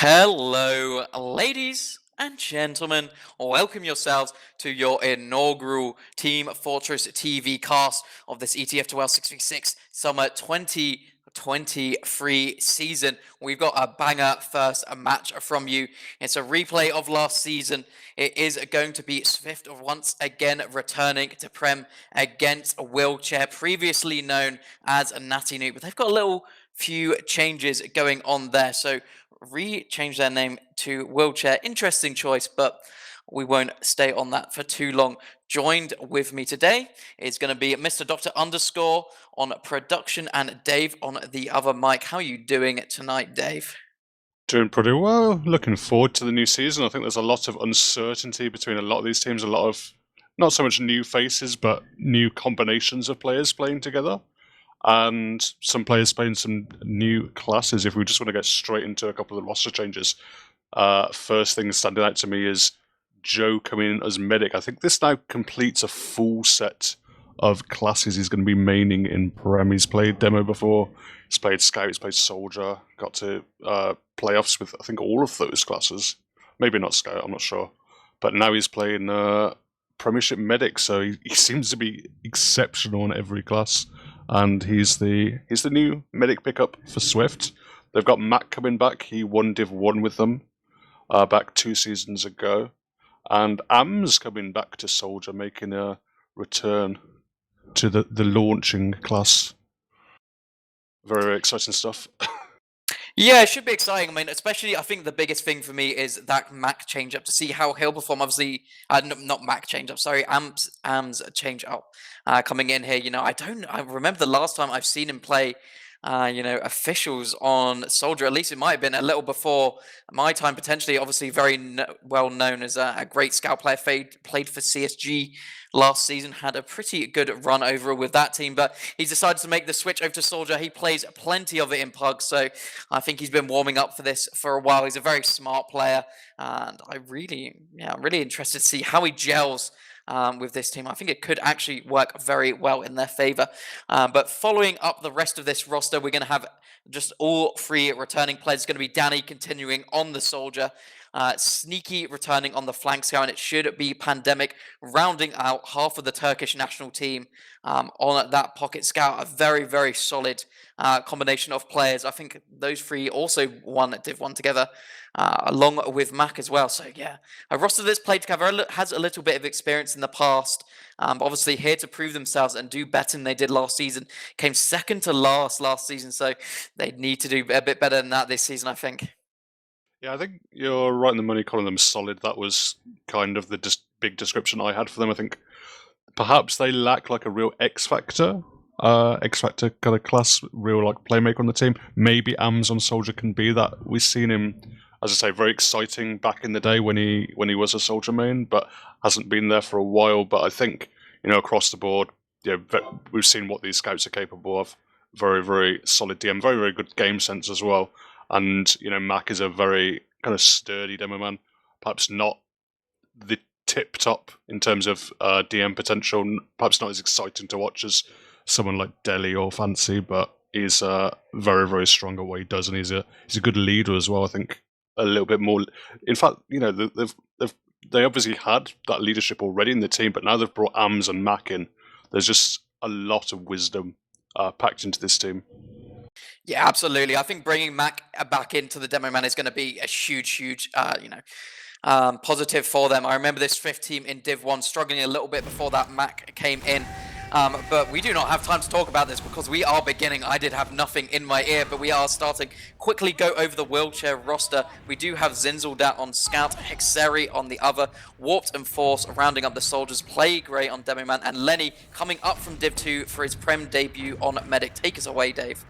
Hello, ladies and gentlemen. Welcome yourselves to your inaugural Team Fortress TV cast of this ETF2L 6v6 Summer 2023 season. We've got a banger first match from you. It's a replay of last season. It is going to be Svift once again returning to Prem against a wheelchair, previously known as a Natty Noob. But they've got a little few changes going on there. So change their name to Wheelchair. Interesting choice, but we won't stay on that for too long. Joined with me today is going to be Mr. Dr. Underscore on production and Dave on the other mic. How are you doing tonight, Dave? Doing pretty well. Looking forward to the new season. I think there's a lot of uncertainty between a lot of these teams, a lot of not so much new faces, but new combinations of players playing together. And some players playing some new classes. If we just want to get straight into a couple of the roster changes, first thing standing out to me is Joe coming in as medic. I think this now completes a full set of classes he's going to be maining in Prem. He's played demo before, he's played scout, he's played soldier, got to playoffs with I think all of those classes. Maybe not scout, I'm not sure. But now he's playing Premiership medic, so he seems to be exceptional in every class. And he's the new medic pickup for Swift. They've got Mac coming back. He won Div 1 with them back 2 seasons ago. And Am's coming back to Soldier, making a return to the launching class. Very, very exciting stuff. Yeah, it should be exciting. I mean, especially, I think the biggest thing for me is that Mac change up to see how he'll perform. Obviously, not Mac change up. Sorry, Am's change up coming in here. I remember the last time I've seen him play. Officials on Soldier. At least it might have been a little before my time. Potentially, obviously, very well known as a great scout player. Played for CSG last season, had a pretty good run overall with that team, but he's decided to make the switch over to Soldier. He plays plenty of it in Pug, so I think he's been warming up for this for a while. He's a very smart player, and I'm really interested to see how he gels with this team. I think it could actually work very well in their favor. But following up the rest of this roster, we're going to have just all 3 returning players. It's going to be Danny continuing on the Soldier, Sneaky returning on the flank scout, and it should be Pandemic rounding out half of the Turkish national team on that pocket scout. A very, very solid combination of players. I think those 3 also won at Div 1 together, along with Mac as well. So yeah, a roster that's played together has a little bit of experience in the past, but obviously here to prove themselves and do better than they did last season. Came second to last season, so they need to do a bit better than that this season, I think. Yeah, I think you're right in the money calling them solid. That was kind of the big description I had for them. I think perhaps they lack like a real X Factor kind of class, real like playmaker on the team. Maybe Ams on Soldier can be that. We've seen him, as I say, very exciting back in the day when he was a Soldier main, but hasn't been there for a while. But I think across the board, we've seen what these scouts are capable of. Very, very solid DM, very, very good game sense as well. And Mac is a very kind of sturdy demo man. Perhaps not the tip top in terms of DM potential. Perhaps not as exciting to watch as someone like Delhi or Fancy, but he's very, very strong at what he does, and he's a good leader as well. I think a little bit more. In fact, they obviously had that leadership already in the team, but now they've brought Ams and Mac in. There's just a lot of wisdom packed into this team. Yeah, absolutely. I think bringing Mac back into the demo man is going to be a huge, positive for them. I remember this Swift team in Div 1 struggling a little bit before that Mac came in. But we do not have time to talk about this because we are beginning. I did have nothing in my ear, but we are starting. Quickly go over the wheelchair roster. We do have Zinzeldat on Scout, Hexeri on the other, Warped and Force rounding up the Soldiers, Play Grey on Demo Man, and Lenny coming up from Div 2 for his Prem debut on Medic. Take us away, Dave.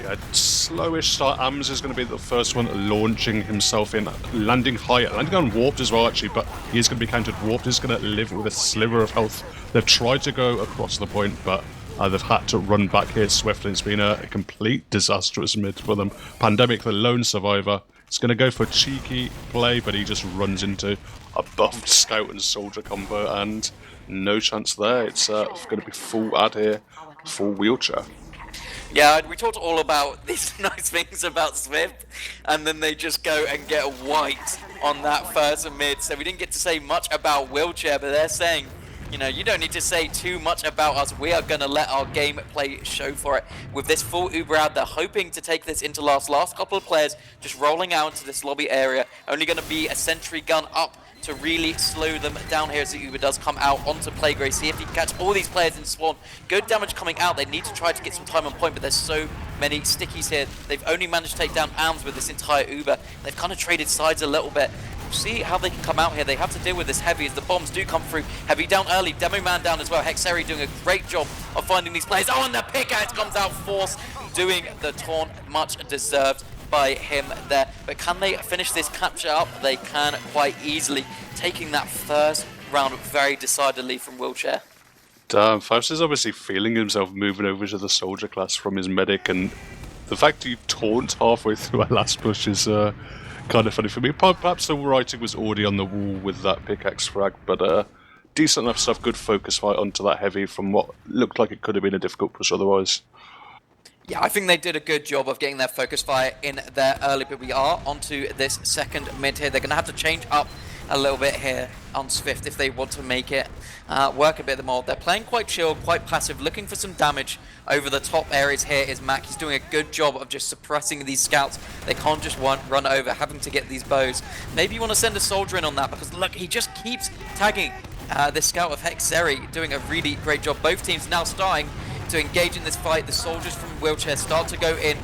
Yeah, slowish start. Ams is going to be the first one launching himself in, landing higher, landing on Warped as well actually, but he's going to be countered. Warped is going to live with a sliver of health. They've tried to go across the point, but they've had to run back here swiftly. It's been a complete disastrous mid for them. Pandemic, the lone survivor, is going to go for a cheeky play, but he just runs into a buffed Scout and Soldier combo, and no chance there. It's going to be full ad here, full wheelchair. Yeah, we talked all about these nice things about Svift, and then they just go and get wiped on that first mid. So we didn't get to say much about Wheelchair, but they're saying, you know, you don't need to say too much about us. We are going to let our gameplay show for it. With this full Uber out, they're hoping to take this into last. Last couple of players just rolling out into this lobby area. Only going to be a sentry gun up to really slow them down here as the Uber does come out onto Playgrade. See if he can catch all these players in spawn. Good damage coming out. They need to try to get some time on point, but there's so many stickies here. They've only managed to take down AMS with this entire Uber. They've kind of traded sides a little bit. We'll see how they can come out here. They have to deal with this Heavy as the bombs do come through. Heavy down early. Demo Man down as well. Hexeri doing a great job of finding these players. Oh, and the pickaxe comes out. Force doing the taunt. Much deserved by him there. But can they finish this capture up? They can quite easily, taking that first round very decidedly from Wheelchair. Damn, Faust is obviously feeling himself moving over to the soldier class from his medic, and the fact he taunt halfway through our last push is kind of funny for me. Perhaps the writing was already on the wall with that pickaxe frag, but decent enough stuff, good focus fight onto that Heavy from what looked like it could have been a difficult push otherwise. Yeah, I think they did a good job of getting their focus fire in there early, but we are onto this second mid here. They're going to have to change up a little bit here on Svift if they want to make it work a bit more. They're playing quite chill, quite passive, looking for some damage over the top areas here is Mac. He's doing a good job of just suppressing these scouts. They can't just run over, having to get these bows. Maybe you want to send a soldier in on that, because look, he just keeps tagging this scout of Hexeri, doing a really great job. Both teams now starting to engage in this fight. The soldiers from Wheelchair start to go in.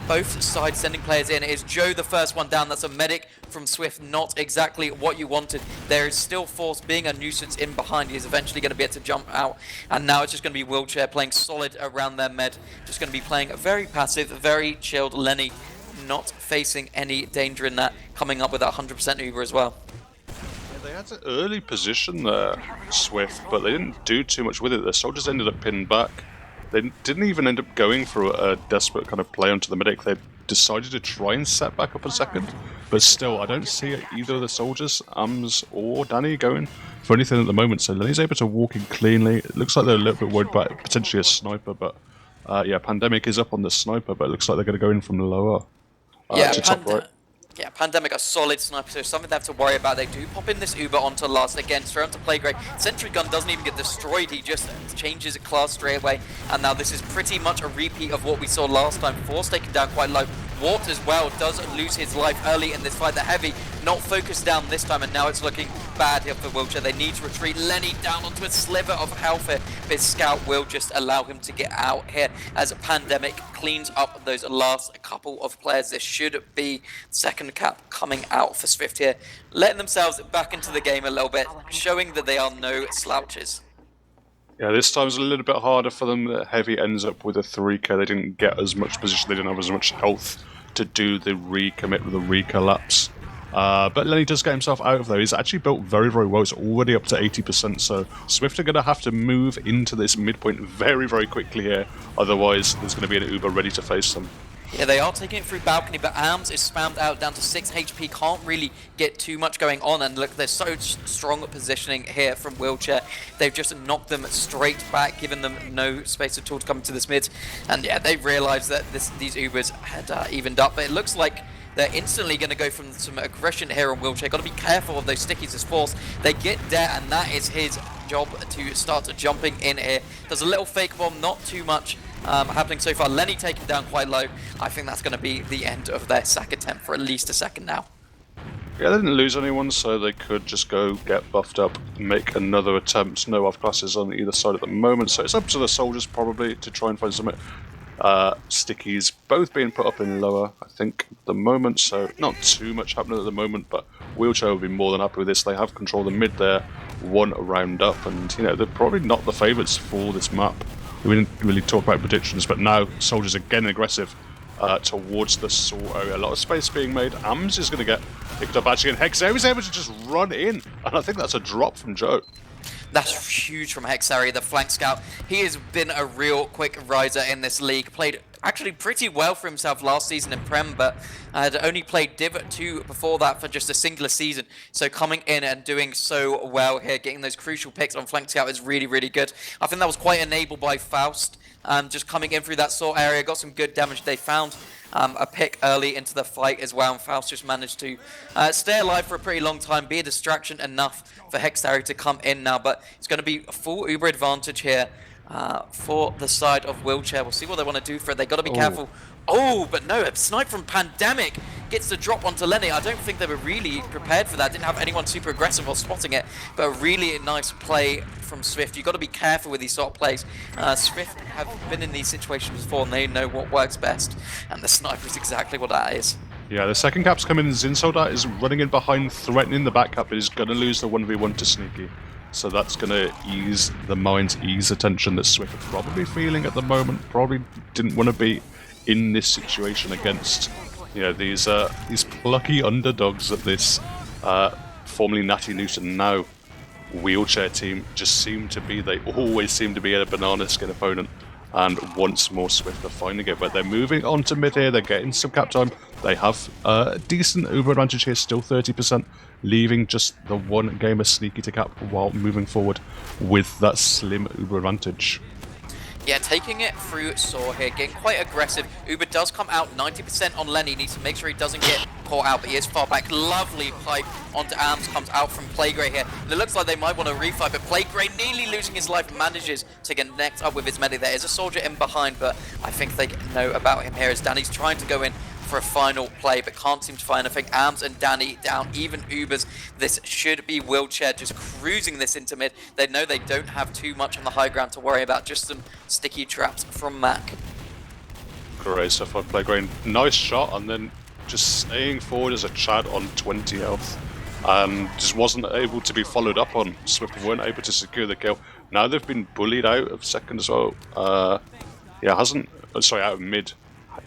Both sides sending players in. Is Joe the first one down? That's a medic from Svift. Not exactly what you wanted. There is still Force being a nuisance in behind. He is eventually going to be able to jump out. And now it's just going to be Wheelchair playing solid around their med. Just going to be playing very passive, very chilled. Lenny not facing any danger in that. Coming up with that 100% Uber as well. They had an early position there, Svift, but they didn't do too much with it. The soldiers ended up pinned back. They didn't even end up going for a desperate kind of play onto the medic. They decided to try and set back up a second, but still, I don't see either of the soldiers, AMS or Danny, going for anything at the moment. So Lenny's able to walk in cleanly. It looks like they're a little bit worried about potentially a sniper, but yeah, Pandemic is up on the sniper, but it looks like they're going to go in from the lower to top right. Yeah, Pandemic, a solid sniper, so something they have to worry about. They do pop in this Uber onto last, again, straight onto Playgrade. Sentry Gun doesn't even get destroyed, he just changes class straight away. And now this is pretty much a repeat of what we saw last time. Force taken down quite low. Wart as well does lose his life early in this fight. The Heavy not focused down this time, and now it's looking bad here for Wheelchair. They need to retreat. Lenny down onto a sliver of health here. His scout will just allow him to get out here as Pandemic cleans up those last couple of players. This should be second cap coming out for Svift here, letting themselves back into the game a little bit, showing that they are no slouches. Yeah, this time's a little bit harder for them. Heavy ends up with a 3k. They didn't get as much position, they didn't have as much health to do the recommit with the recollapse. But Lenny does get himself out of there. He's actually built very, very well. It's already up to 80%, so Svift are going to have to move into this midpoint very, very quickly here. Otherwise, there's going to be an Uber ready to face them. Yeah, they are taking it through balcony, but AMS is spammed out down to 6 HP. Can't really get too much going on. And look, there's so strong positioning here from Wheelchair. They've just knocked them straight back, given them no space at all to come into this mid. And yeah, they realised that these Ubers had evened up. But it looks like they're instantly going to go from some aggression here on Wheelchair. Got to be careful of those stickies as Force. They get there, and that is his job to start jumping in here. There's a little fake bomb, not too much happening so far. Lenny taken down quite low. I think that's going to be the end of their sack attempt for at least a second now. Yeah, they didn't lose anyone, so they could just go get buffed up, make another attempt. No off classes on either side at the moment, so it's up to the soldiers probably to try and find some stickies, both being put up in lower, I think, at the moment, so not too much happening at the moment, but Wheelchair will be more than happy with this. They have control of the mid there, one round up, and you know, they're probably not the favourites for this map. We didn't really talk about predictions, but now soldiers again aggressive towards the saw area. A lot of space being made. AMS is going to get picked up actually, and Hexer was able to just run in, and I think that's a drop from Joe. That's huge from Hexari, the flank scout. He has been a real quick riser in this league. Played actually pretty well for himself last season in Prem, but had only played Div 2 before that for just a singular season. So coming in and doing so well here, getting those crucial picks on flank scout is really, really good. I think that was quite enabled by Faust, just coming in through that sort area, got some good damage. They found a pick early into the fight as well, and Faust just managed to stay alive for a pretty long time, be a distraction enough for Hexary to come in now, but it's going to be a full Uber advantage here for the side of Wheelchair. We'll see what they want to do for it. They got to be careful. Oh, but no, a snipe from Pandemic gets the drop onto Lenny. I don't think they were really prepared for that. Didn't have anyone super aggressive or spotting it, but a really nice play from Svift. You've got to be careful with these sort of plays. Svift have been in these situations before, and they know what works best, and the sniper is exactly what that is. Yeah, the second cap's coming in. Zinsoldat is running in behind, threatening the back cap, but is going to lose the 1v1 to Sneaky. So that's going to ease the mind's attention that Swift are probably feeling at the moment. Probably didn't want to be in this situation against, you know, these plucky underdogs that this formerly Natty Newton, now Wheelchair team just seem to be. They always seem to be a banana skin opponent. And once more Swift are finding it, but they're moving on to mid here, they're getting some cap time. They have a decent Uber advantage here, still 30%, leaving just the one game of Sneaky to cap while moving forward with that slim Uber advantage. Yeah, taking it through Saw here, getting quite aggressive. Uber does come out 90% on Lenny, needs to make sure he doesn't get caught out, but he is far back. Lovely pipe onto Arms, comes out from Playgray here. And it looks like they might want to refight, but Playgray, nearly losing his life, manages to connect up with his medic. There is a soldier in behind, but I think they know about him here as Danny's trying to go in for a final play, but can't seem to find anything. Arms and Danny down, even Ubers. This should be Wheelchair just cruising this into mid. They know they don't have too much on the high ground to worry about, just some sticky traps from Mac. Great stuff by Playgray. Nice shot, and then just staying forward as a Chad on 20 health. Just wasn't able to be followed up on. Swift weren't able to secure the kill. Now they've been bullied out of second as well. Out of mid.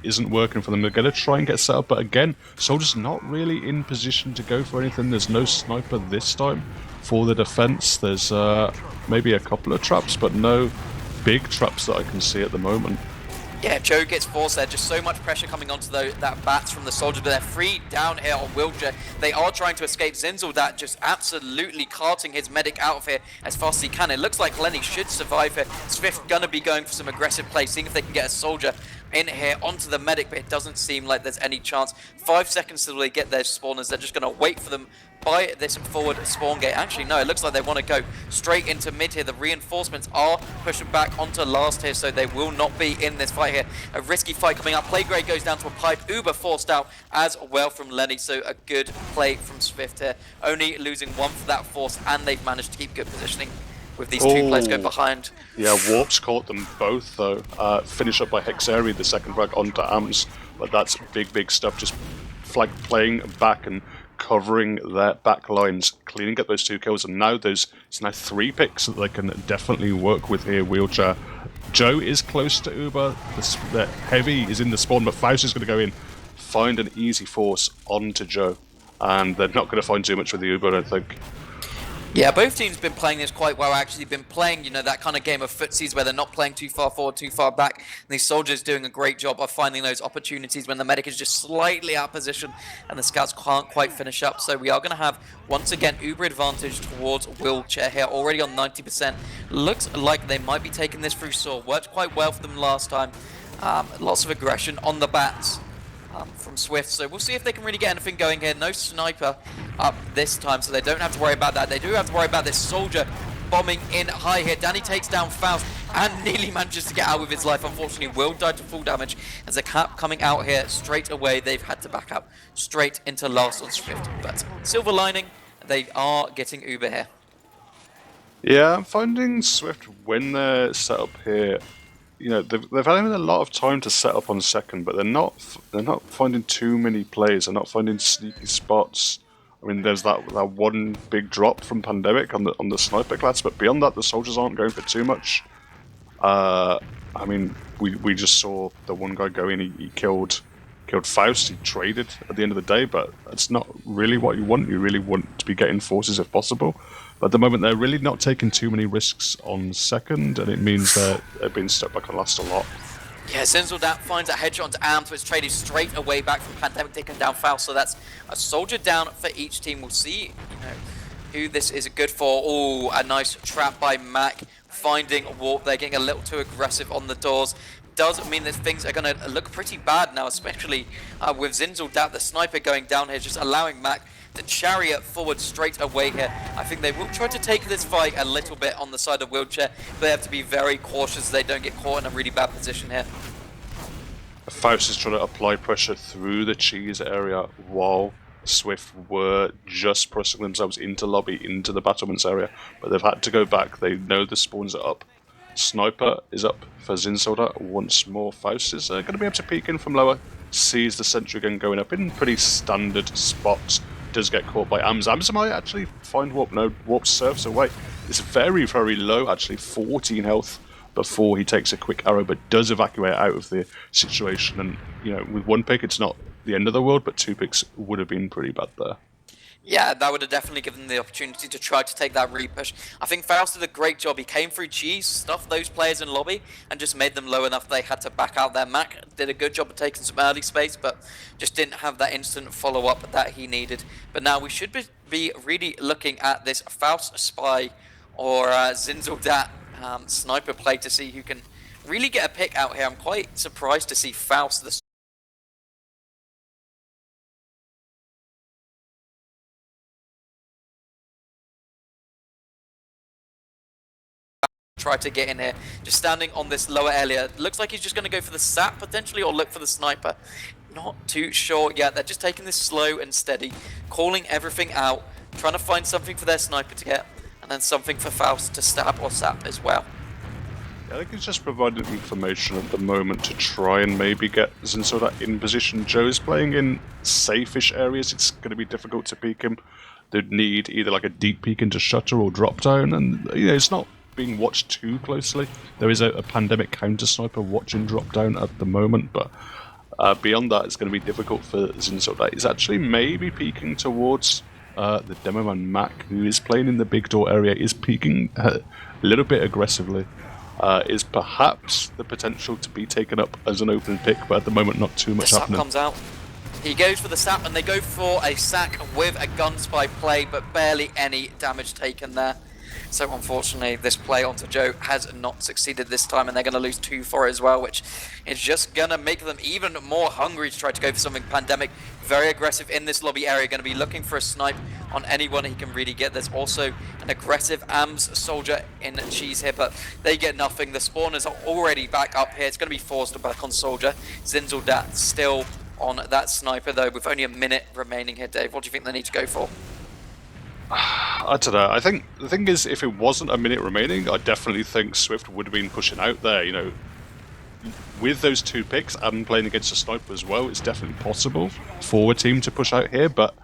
Isn't working for them. They're going to try and get set up, but again, Soldier's not really in position to go for anything. There's no sniper this time for the defense. There's maybe a couple of traps, but no big traps that I can see at the moment. Yeah, Joe gets forced there. Just so much pressure coming onto that bats from the soldiers, but they're free down here on Wheelchair. They are trying to escape. Zinsoldat just absolutely carting his medic out of here as fast as he can. It looks like Lenny should survive here. Swift gonna be going for some aggressive play, seeing if they can get a soldier in here onto the medic, but it doesn't seem like there's any chance. 5 seconds till they get their spawners. They're just gonna wait for them by this forward spawn gate. Actually, no, it looks like they want to go straight into mid here. The reinforcements are pushing back onto last here, so they will not be in this fight here. A risky fight coming up. Playgray goes down to a pipe. Uber forced out as well from Lenny, so a good play from Swift here. Only losing one for that force, and they've managed to keep good positioning with these two players going behind. Yeah, Warps caught them both though. Finish up by Hexary, the second frag onto Ams, but that's big stuff. Just flag playing back and covering their back lines, cleaning up those 2 kills, and now it's now 3 picks that they can definitely work with here. Wheelchair. Joe is close to Uber. The heavy is in the spawn, but Faust is going to go in, find an easy force onto Joe, and they're not going to find too much with the Uber, I don't think. Yeah, both teams have been playing this quite well, actually. Been playing, you know, that kind of game of footsies where they're not playing too far forward, too far back. And these soldiers doing a great job of finding those opportunities when the medic is just slightly out of position and the scouts can't quite finish up. So we are going to have, once again, Uber advantage towards Wheelchair here, already on 90%. Looks like they might be taking this through Saw. Worked quite well for them last time. Lots of aggression on the bats from Swift, so we'll see if they can really get anything going here. No sniper up this time, so they don't have to worry about that. They do have to worry about this soldier bombing in high here. Danny takes down Faust and nearly manages to get out with his life. Unfortunately, Will died to full damage as a cap coming out here straight away. They've had to back up straight into last on Swift, but silver lining, they are getting Uber here. Yeah, I'm finding Swift when they're set up here, you know, they've had a lot of time to set up on second, but they're not finding too many plays. They're not finding sneaky spots. I mean, there's that one big drop from Pandemic on the sniper class, but beyond that, the soldiers aren't going for too much. I mean, we just saw the one guy go in. He killed Faust. He traded at the end of the day, but that's not really what you want. You really want to be getting forces if possible. But at the moment, they're really not taking too many risks on second, and it means that they're being stuck back on last a lot. Yeah, Zinzeldat finds a headshot onto Arms, but it's traded straight away back from Pandemic, taking down Faust. So that's a soldier down for each team. We'll see, who this is good for. Oh, a nice trap by Mac, finding Warp. They're getting a little too aggressive on the doors. Does mean that things are going to look pretty bad now, especially with Zinzeldat, the sniper, going down here, just allowing Mac to chariot forward straight away here. I think they will try to take this fight a little bit on the side of Wheelchair, but they have to be very cautious they don't get caught in a really bad position here. Faust is trying to apply pressure through the cheese area while Swift were just pressing themselves into lobby, into the battlements area, but they've had to go back. They know the spawns are up. Sniper is up for Zinzeldat once more. Faust is going to be able to peek in from lower, sees the sentry gun going up in pretty standard spots. Does get caught by Ams. Ams might actually find Warp. No, Warp surfs away. It's very, very low, actually, 14 health before he takes a quick arrow, but does evacuate out of the situation. And, with one pick, it's not the end of the world, but 2 picks would have been pretty bad there. Yeah, that would have definitely given them the opportunity to try to take that repush. I think Faust did a great job. He came through cheese, stuffed those players in lobby, and just made them low enough they had to back out their Mac. Did a good job of taking some early space, but just didn't have that instant follow-up that he needed. But now we should be really looking at this Faust Spy or Zinzeldat sniper play to see who can really get a pick out here. I'm quite surprised to see Faust, the try to get in here. Just standing on this lower area. Looks like he's just going to go for the sap potentially, or look for the sniper. Not too sure yet. They're just taking this slow and steady, calling everything out, trying to find something for their sniper to get, and then something for Faust to stab or sap as well. I think he's just providing information at the moment to try and maybe get Zinzeldat in position. Joe's playing in safe-ish areas. It's going to be difficult to peek him. They'd need either like a deep peek into shutter or drop down, and it's not being watched too closely. There is a pandemic counter sniper watching drop down at the moment, but beyond that, it's going to be difficult for Zinzeldat. He's actually maybe peeking towards the demo man Mac, who is playing in the big door area, is peeking a little bit aggressively. Is perhaps the potential to be taken up as an open pick, but at the moment not too much happening. The sap comes out. He goes for the sap, and they go for a sack with a gun spy play, but barely any damage taken there. So unfortunately, this play onto Joe has not succeeded this time, and they're going to lose 2 for it as well, which is just going to make them even more hungry to try to go for something pandemic. Very aggressive in this lobby area, going to be looking for a snipe on anyone he can really get. There's also an aggressive AMS soldier in cheese here, but they get nothing. The spawners are already back up here. It's going to be forced back on soldier. Zinzeldat still on that sniper, though, with only a minute remaining here. Dave, what do you think they need to go for? I don't know. I think the thing is, if it wasn't a minute remaining, I definitely think Swift would have been pushing out there. With those 2 picks and playing against a sniper as well, it's definitely possible for a team to push out here. But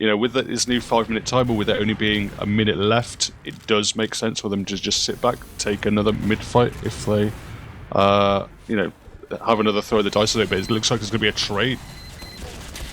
with this new 5-minute timer, with there only being a minute left, it does make sense for them to just sit back, take another mid fight if they, have another throw of the dice a little bit. It looks like there's going to be a trade.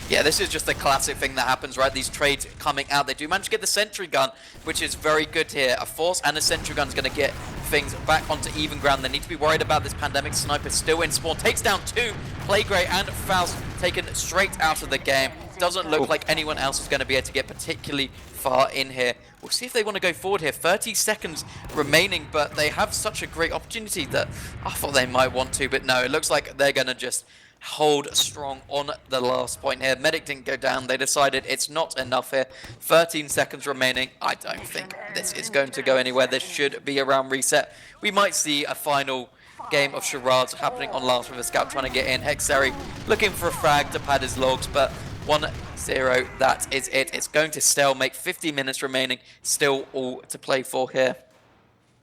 Yeah, this is just the classic thing that happens, right? These trades coming out. They do manage to get the sentry gun, which is very good here. A force and a sentry gun is going to get things back onto even ground. They need to be worried about this pandemic sniper still in spawn. Takes down 2. Playgray and Faust taken straight out of the game. Doesn't look like anyone else is going to be able to get particularly far in here. We'll see if they want to go forward here. 30 seconds remaining, but they have such a great opportunity that I thought they might want to, but no, it looks like they're going to just hold strong on the last point here. Medic didn't go down. They decided it's not enough here. 13 seconds remaining. I don't think this is going to go anywhere. This should be around reset. We might see a final game of charades happening on last with a scout trying to get in. Hexeri looking for a frag to pad his logs, but 1-0, that is it. It's going to stalemate. 50 minutes remaining. Still all to play for here.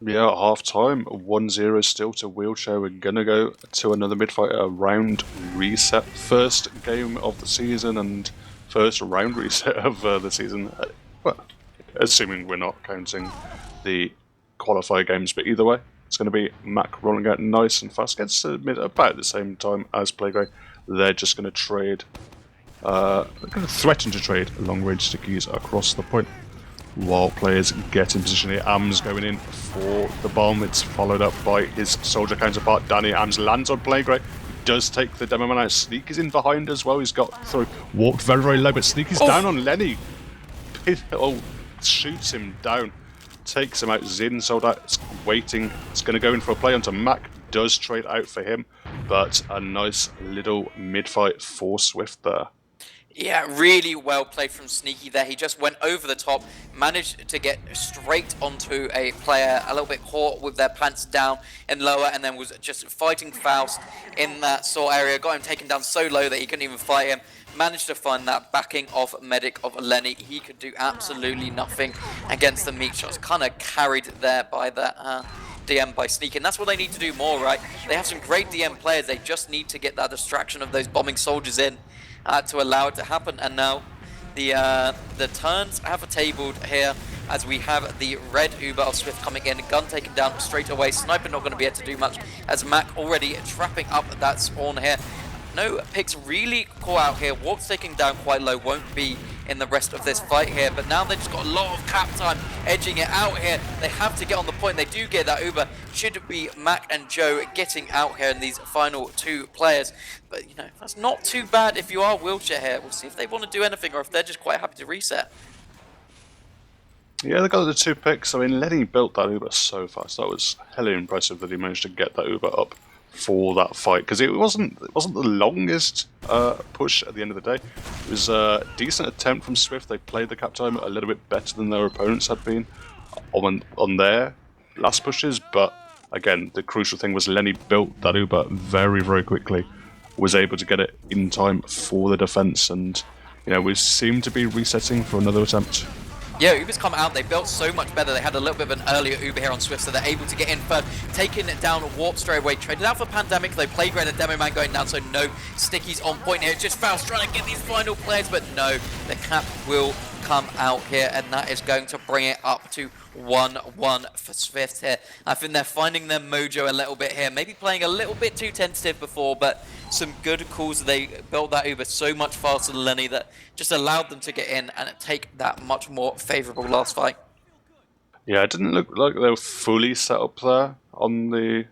Yeah, at half time, 1-0 still to Wheelchair. We're going to go to another mid-fight, a round reset. First game of the season and first round reset of the season. Well, assuming we're not counting the qualifier games, but either way, it's going to be Mac rolling out nice and fast. Gets to mid about the same time as Playgray. They're just going to trade, they're going to threaten to trade long-range stickies across the point. while players get in position here. Ams going in for the bomb. It's followed up by his soldier counterpart, Danny. Ams lands on Playgrey. Does take the demo man out. Sneak is in behind as well. He's got through. Walked very, very low, but Sneak is down on Lenny. Shoots him down. Takes him out. Zin sold out. It's waiting. It's going to go in for a play onto Mac. Does trade out for him, but a nice little mid-fight for Svift there. Yeah, really well played from Sneaky there. He just went over the top, managed to get straight onto a player, a little bit caught with their pants down and lower, and then was just fighting Faust in that sort area. Got him taken down so low that he couldn't even fight him. Managed to find that backing of Medic of Lenny. He could do absolutely nothing against the meat shots. Kind of carried there by that DM by Sneak, and that's what they need to do more, right? They have some great DM players. They just need to get that distraction of those bombing soldiers in to allow it to happen. And now the turns have tabled here as we have the red Uber of Svift coming in, gun taken down straight away. Sniper not going to be able to do much as Mac already trapping up that spawn here. No picks really caught out here. Warp's taking down quite low, won't be in the rest of this fight here, but now they've just got a lot of cap time edging it out here. They have to get on the point. They do get that Uber. Should be Mac and Joe getting out here in these final two players, but you know, that's not too bad if you are Wheelchair here. We'll see if they want to do anything or if they're just quite happy to reset. Yeah, they got the 2 picks. I mean, Lenny built that Uber so fast. That was hella impressive that he managed to get that Uber up for that fight, because it wasn't the longest push at the end of the day. It was a decent attempt from Svift. They played the cap time a little bit better than their opponents had been on their last pushes, but again, the crucial thing was Lenny built that Uber very, very quickly, was able to get it in time for the defense, and you know, we seem to be resetting for another attempt. Yeah, Uber's come out, they built so much better. They had a little bit of an earlier Uber here on Svift, so they're able to get in first, taking it down, Warp straight away, traded out for Pandemic, they played great, a Demo Man going down, so no stickies on point here. It's just Faust trying to get these final players, but no, the cap will come out here, and that is going to bring it up to 1-1 for Svift here. I think they're finding their mojo a little bit here, maybe playing a little bit too tentative before, but some good calls. They built that Uber so much faster than Lenny that just allowed them to get in and take that much more favourable last fight. Yeah, it didn't look like they were fully set up there on the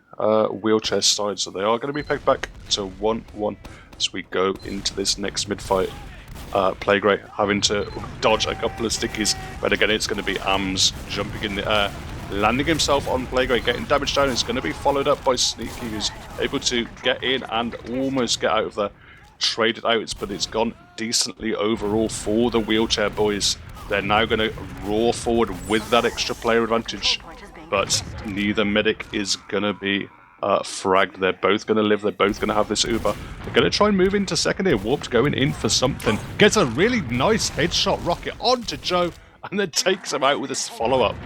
Wheelchair side, so they are going to be pegged back to 1-1 as we go into this next mid-fight. Playgrey having to dodge a couple of stickies, but again it's going to be Ams jumping in the air, landing himself on Playgrey, getting damage down. It's going to be followed up by Sneaky, who's able to get in and almost get out of there. Traded out, but it's gone decently overall for the Wheelchair boys. They're now going to roar forward with that extra player advantage, but neither medic is going to be fragged. They're both going to live. They're both going to have this Uber. They're going to try and move into second here. Warped going in for something. Gets a really nice headshot rocket onto Joe, and then takes him out with a follow-up.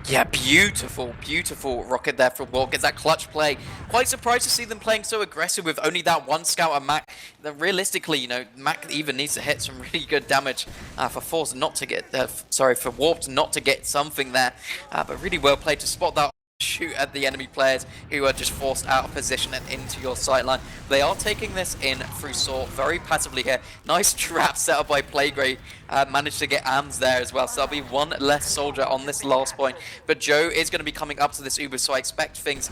Yeah, beautiful, beautiful rocket there from Warp. Gets that clutch play. Quite surprised to see them playing so aggressive with only that one scout and Mac. That realistically, you know, Mac even needs to hit some really good damage for Force not to get, for Warp not to get something there. But really well played to spot that shoot at the enemy players who are just forced out of position and into your sightline. They are taking this in through Saw very passively here. Nice trap set up by Playgrey. Managed to get Ams there as well, so there'll be one less soldier on this last point. But Joe is going to be coming up to this Uber, so I expect things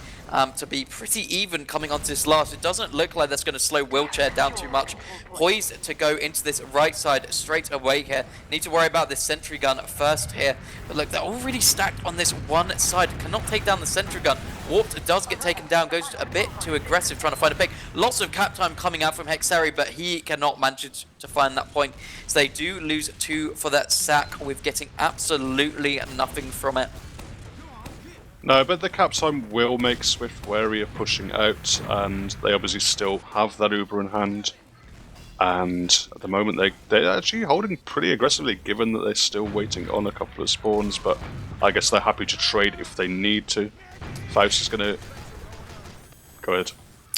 to be pretty even coming onto this last. It doesn't look like that's going to slow Wheelchair down too much. Poised to go into this right side straight away here. Need to worry about this sentry gun first here. But look, they're already stacked on this one side. Cannot take down the sentry gun. Warped does get taken down, goes a bit too aggressive trying to find a pick. Lots of cap time coming out from Hexeri, but he cannot manage to find that point. So they do lose 2 for that sack, with getting absolutely nothing from it. No, but the cap time will make Svift wary of pushing out, and they obviously still have that Uber in hand. And at the moment they're actually holding pretty aggressively, given that they're still waiting on a couple of spawns, but I guess they're happy to trade if they need to. Faust is going to... Go ahead.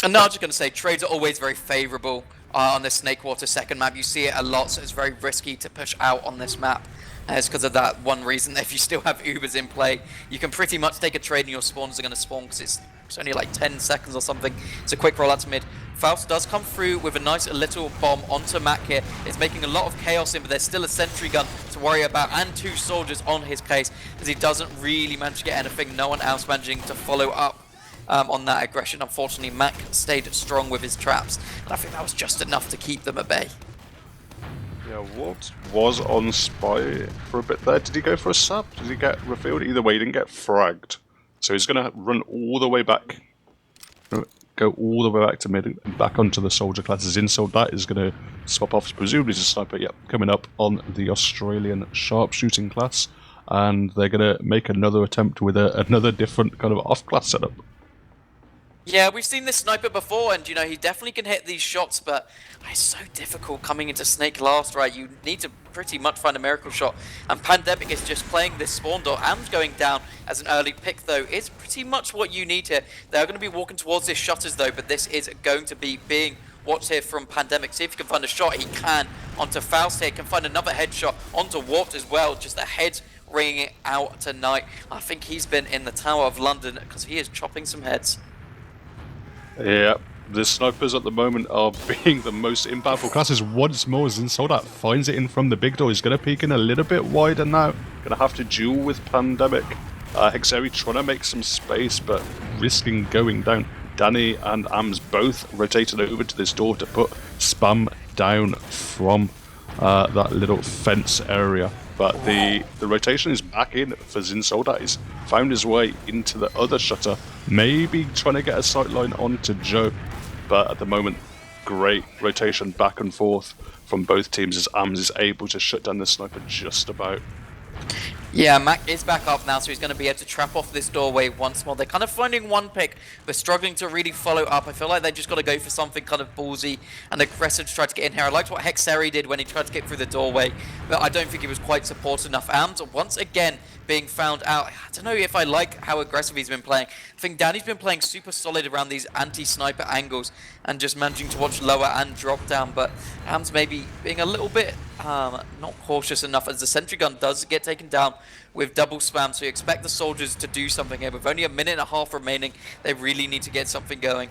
And now I'm just going to say, trades are always very favourable on this Snakewater second map. You see it a lot, so it's very risky to push out on this map. It's because of that one reason. If you still have Ubers in play, you can pretty much take a trade and your spawners are going to spawn because it's only like 10 seconds or something. It's a quick roll out to mid. Faust does come through with a nice little bomb onto Mac here. It's making a lot of chaos in, but there's still a sentry gun to worry about and 2 soldiers on his case, as he doesn't really manage to get anything. No one else managing to follow up on that aggression. Unfortunately, Mac stayed strong with his traps, and I think that was just enough to keep them at bay. Yeah, Walt was on spy for a bit there. Did he go for a sub? Did he get revealed? Either way, he didn't get fragged. So he's going to run all the way back. Go all the way back to mid and back onto the soldier classes. Insult that is going to swap off, presumably to sniper. Yep, coming up on the Australian sharpshooting class. And they're going to make another attempt with another different kind of off-class setup. Yeah, we've seen this sniper before, and he definitely can hit these shots, but it's so difficult coming into Snake last, right? You need to pretty much find a miracle shot, and Pandemic is just playing this spawn door. Am's going down as an early pick, though, is pretty much what you need here. They're going to be walking towards this shutters, though, but this is going to be being watched here from Pandemic. See if he can find a shot. He can onto Faust here, can find another headshot onto Warped as well. Just the heads ringing out tonight. I think he's been in the Tower of London because he is chopping some heads. Yeah, the snipers at the moment are being the most impactful classes once more. Zinsoldat finds it in from the big door. He's going to peek in a little bit wider now. Going to have to duel with Pandemic. Hexeri trying to make some space, but risking going down. Danny and Ams both rotated over to this door to put spam down from that little fence area. But the rotation is back in for Zinsoldat. He's found his way into the other shutter, maybe trying to get a sightline onto Joe. But at the moment, great rotation back and forth from both teams as Ams is able to shut down the sniper just about. Yeah, Mac is back up now, so he's going to be able to trap off this doorway once more. They're kind of finding one pick, but struggling to really follow up. I feel like they just got to go for something kind of ballsy and aggressive to try to get in here. I liked what Hexeri did when he tried to get through the doorway, but I don't think he was quite support enough. Ams, once again, being found out. I don't know if I like how aggressive he's been playing. I think Danny's been playing super solid around these anti-sniper angles and just managing to watch lower and drop down, but Ams maybe being a little bit not cautious enough, as the sentry gun does get taken down with double spam, so you expect the soldiers to do something here. With only a minute and a half remaining, they really need to get something going.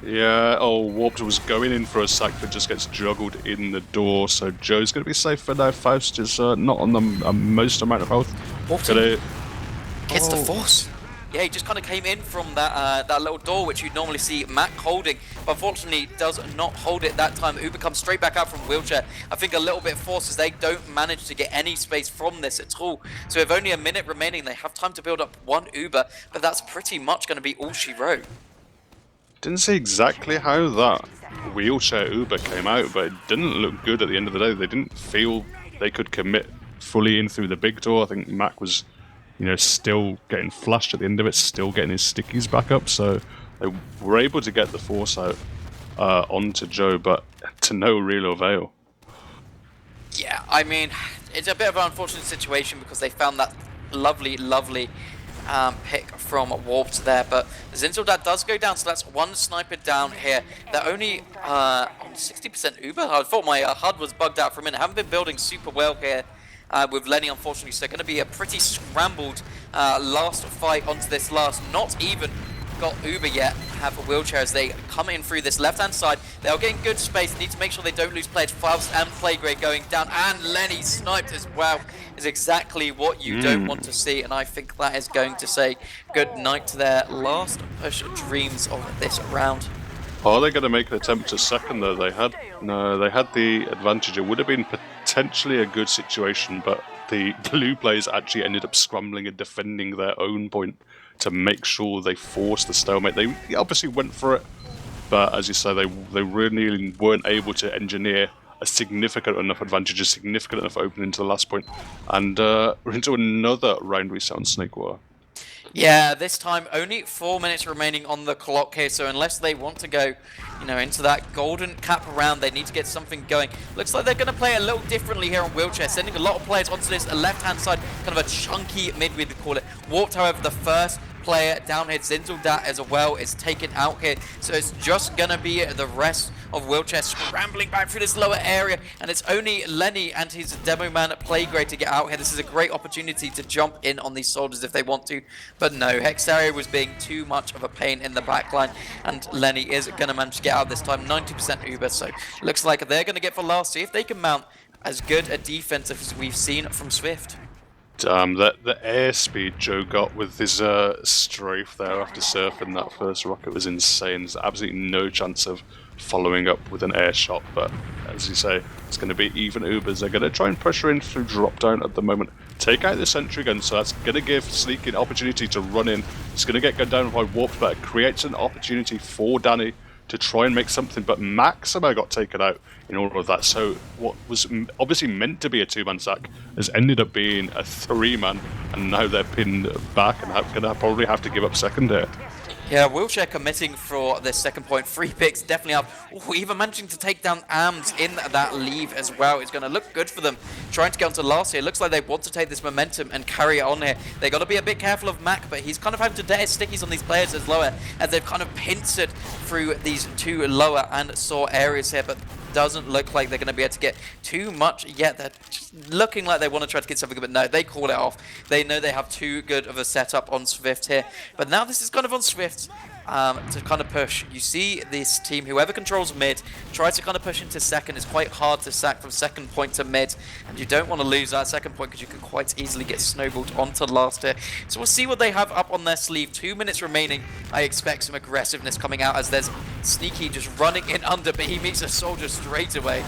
Yeah, Warped was going in for a sack, but just gets juggled in the door, so Joe's going to be safe for now. Faust is not on the most amount of health. Warped gets the force. Yeah, he just kind of came in from that little door, which you'd normally see Mac holding, but unfortunately does not hold it that time. Uber comes straight back out from wheelchair. I think a little bit forced as they don't manage to get any space from this at all. So with only a minute remaining, they have time to build up one Uber, but that's pretty much going to be all she wrote. Didn't see exactly how that wheelchair Uber came out, but it didn't look good at the end of the day. They didn't feel they could commit fully in through the big door. I think Mac was still getting flashed at the end of it, still getting his stickies back up, so they were able to get the force out onto Joe, but to no real avail. Yeah, I mean, it's a bit of an unfortunate situation because they found that lovely pick from Warped there, but Zinsoldat does go down, so that's one sniper down here. They're only on 60% Uber. I thought my HUD was bugged out for a minute. Haven't been building super well here with Lenny, unfortunately, so going to be a pretty scrambled last fight onto this last. Not even got Uber yet, have a wheelchair as they come in through this left-hand side. They are getting good space, need to make sure they don't lose players. Faust and Playgrade going down, and Lenny sniped as well, is exactly what you don't want to see, and I think that is going to say good night to their last push dreams of this round. Are they going to make an attempt to second though? They had the advantage. It would have been potentially a good situation, but the blue players actually ended up scrambling and defending their own point to make sure they forced the stalemate. They obviously went for it, but as you say, they really weren't able to engineer a significant enough advantage, a significant enough opening to the last point, and we're into another round reset on Snakewater. Yeah, this time only 4 minutes remaining on the clock here, so unless they want to go, into that golden cap round, they need to get something going. Looks like they're going to play a little differently here on wheelchair, sending a lot of players onto this left-hand side, kind of a chunky mid, we'd call it. Warped, however, the first player down here. Zinzeldat as well is taken out here. So it's just going to be the rest of Wheelchair scrambling back through this lower area. And it's only Lenny and his demo man Playgrade to get out here. This is a great opportunity to jump in on these soldiers if they want to. But no, Hexario was being too much of a pain in the backline. And Lenny is going to manage to get out this time. 90% Uber. So looks like they're going to get for last. See if they can mount as good a defense as we've seen from Svift. The airspeed Joe got with his strafe there after surfing that first rocket was insane. There's absolutely no chance of following up with an air shot, but as you say, it's going to be even Ubers. They're going to try and pressure in through drop down at the moment. Take out the sentry gun, so that's going to give Sleek an opportunity to run in. It's going to get down by warp, but it creates an opportunity for Danny to try and make something, but Maximo got taken out in all of that. So what was obviously meant to be a two-man sack has ended up being a three-man, and now they're pinned back and going to probably have to give up second here. Yeah, Wheelchair committing for their second point. 3 picks, definitely up. Ooh, even managing to take down AMS in that leave as well. It's going to look good for them. Trying to get onto last here. Looks like they want to take this momentum and carry it on here. They got to be a bit careful of Mac, but he's kind of having to dare stickies on these players as lower, as they've kind of pincered through these two lower and sore areas here, but doesn't look like they're going to be able to get too much yet. They're just looking like they want to try to get something, but no, they call it off. They know they have too good of a setup on Svift here, but now this is kind of on Svift to kind of push. You see this team, whoever controls mid, tries to kind of push into second. It's quite hard to sack from second point to mid, and you don't want to lose that second point because you can quite easily get snowballed onto last here. So we'll see what they have up on their sleeve. 2 minutes remaining. I expect some aggressiveness coming out as there's Sneaky just running in under, but he meets a soldier straight away.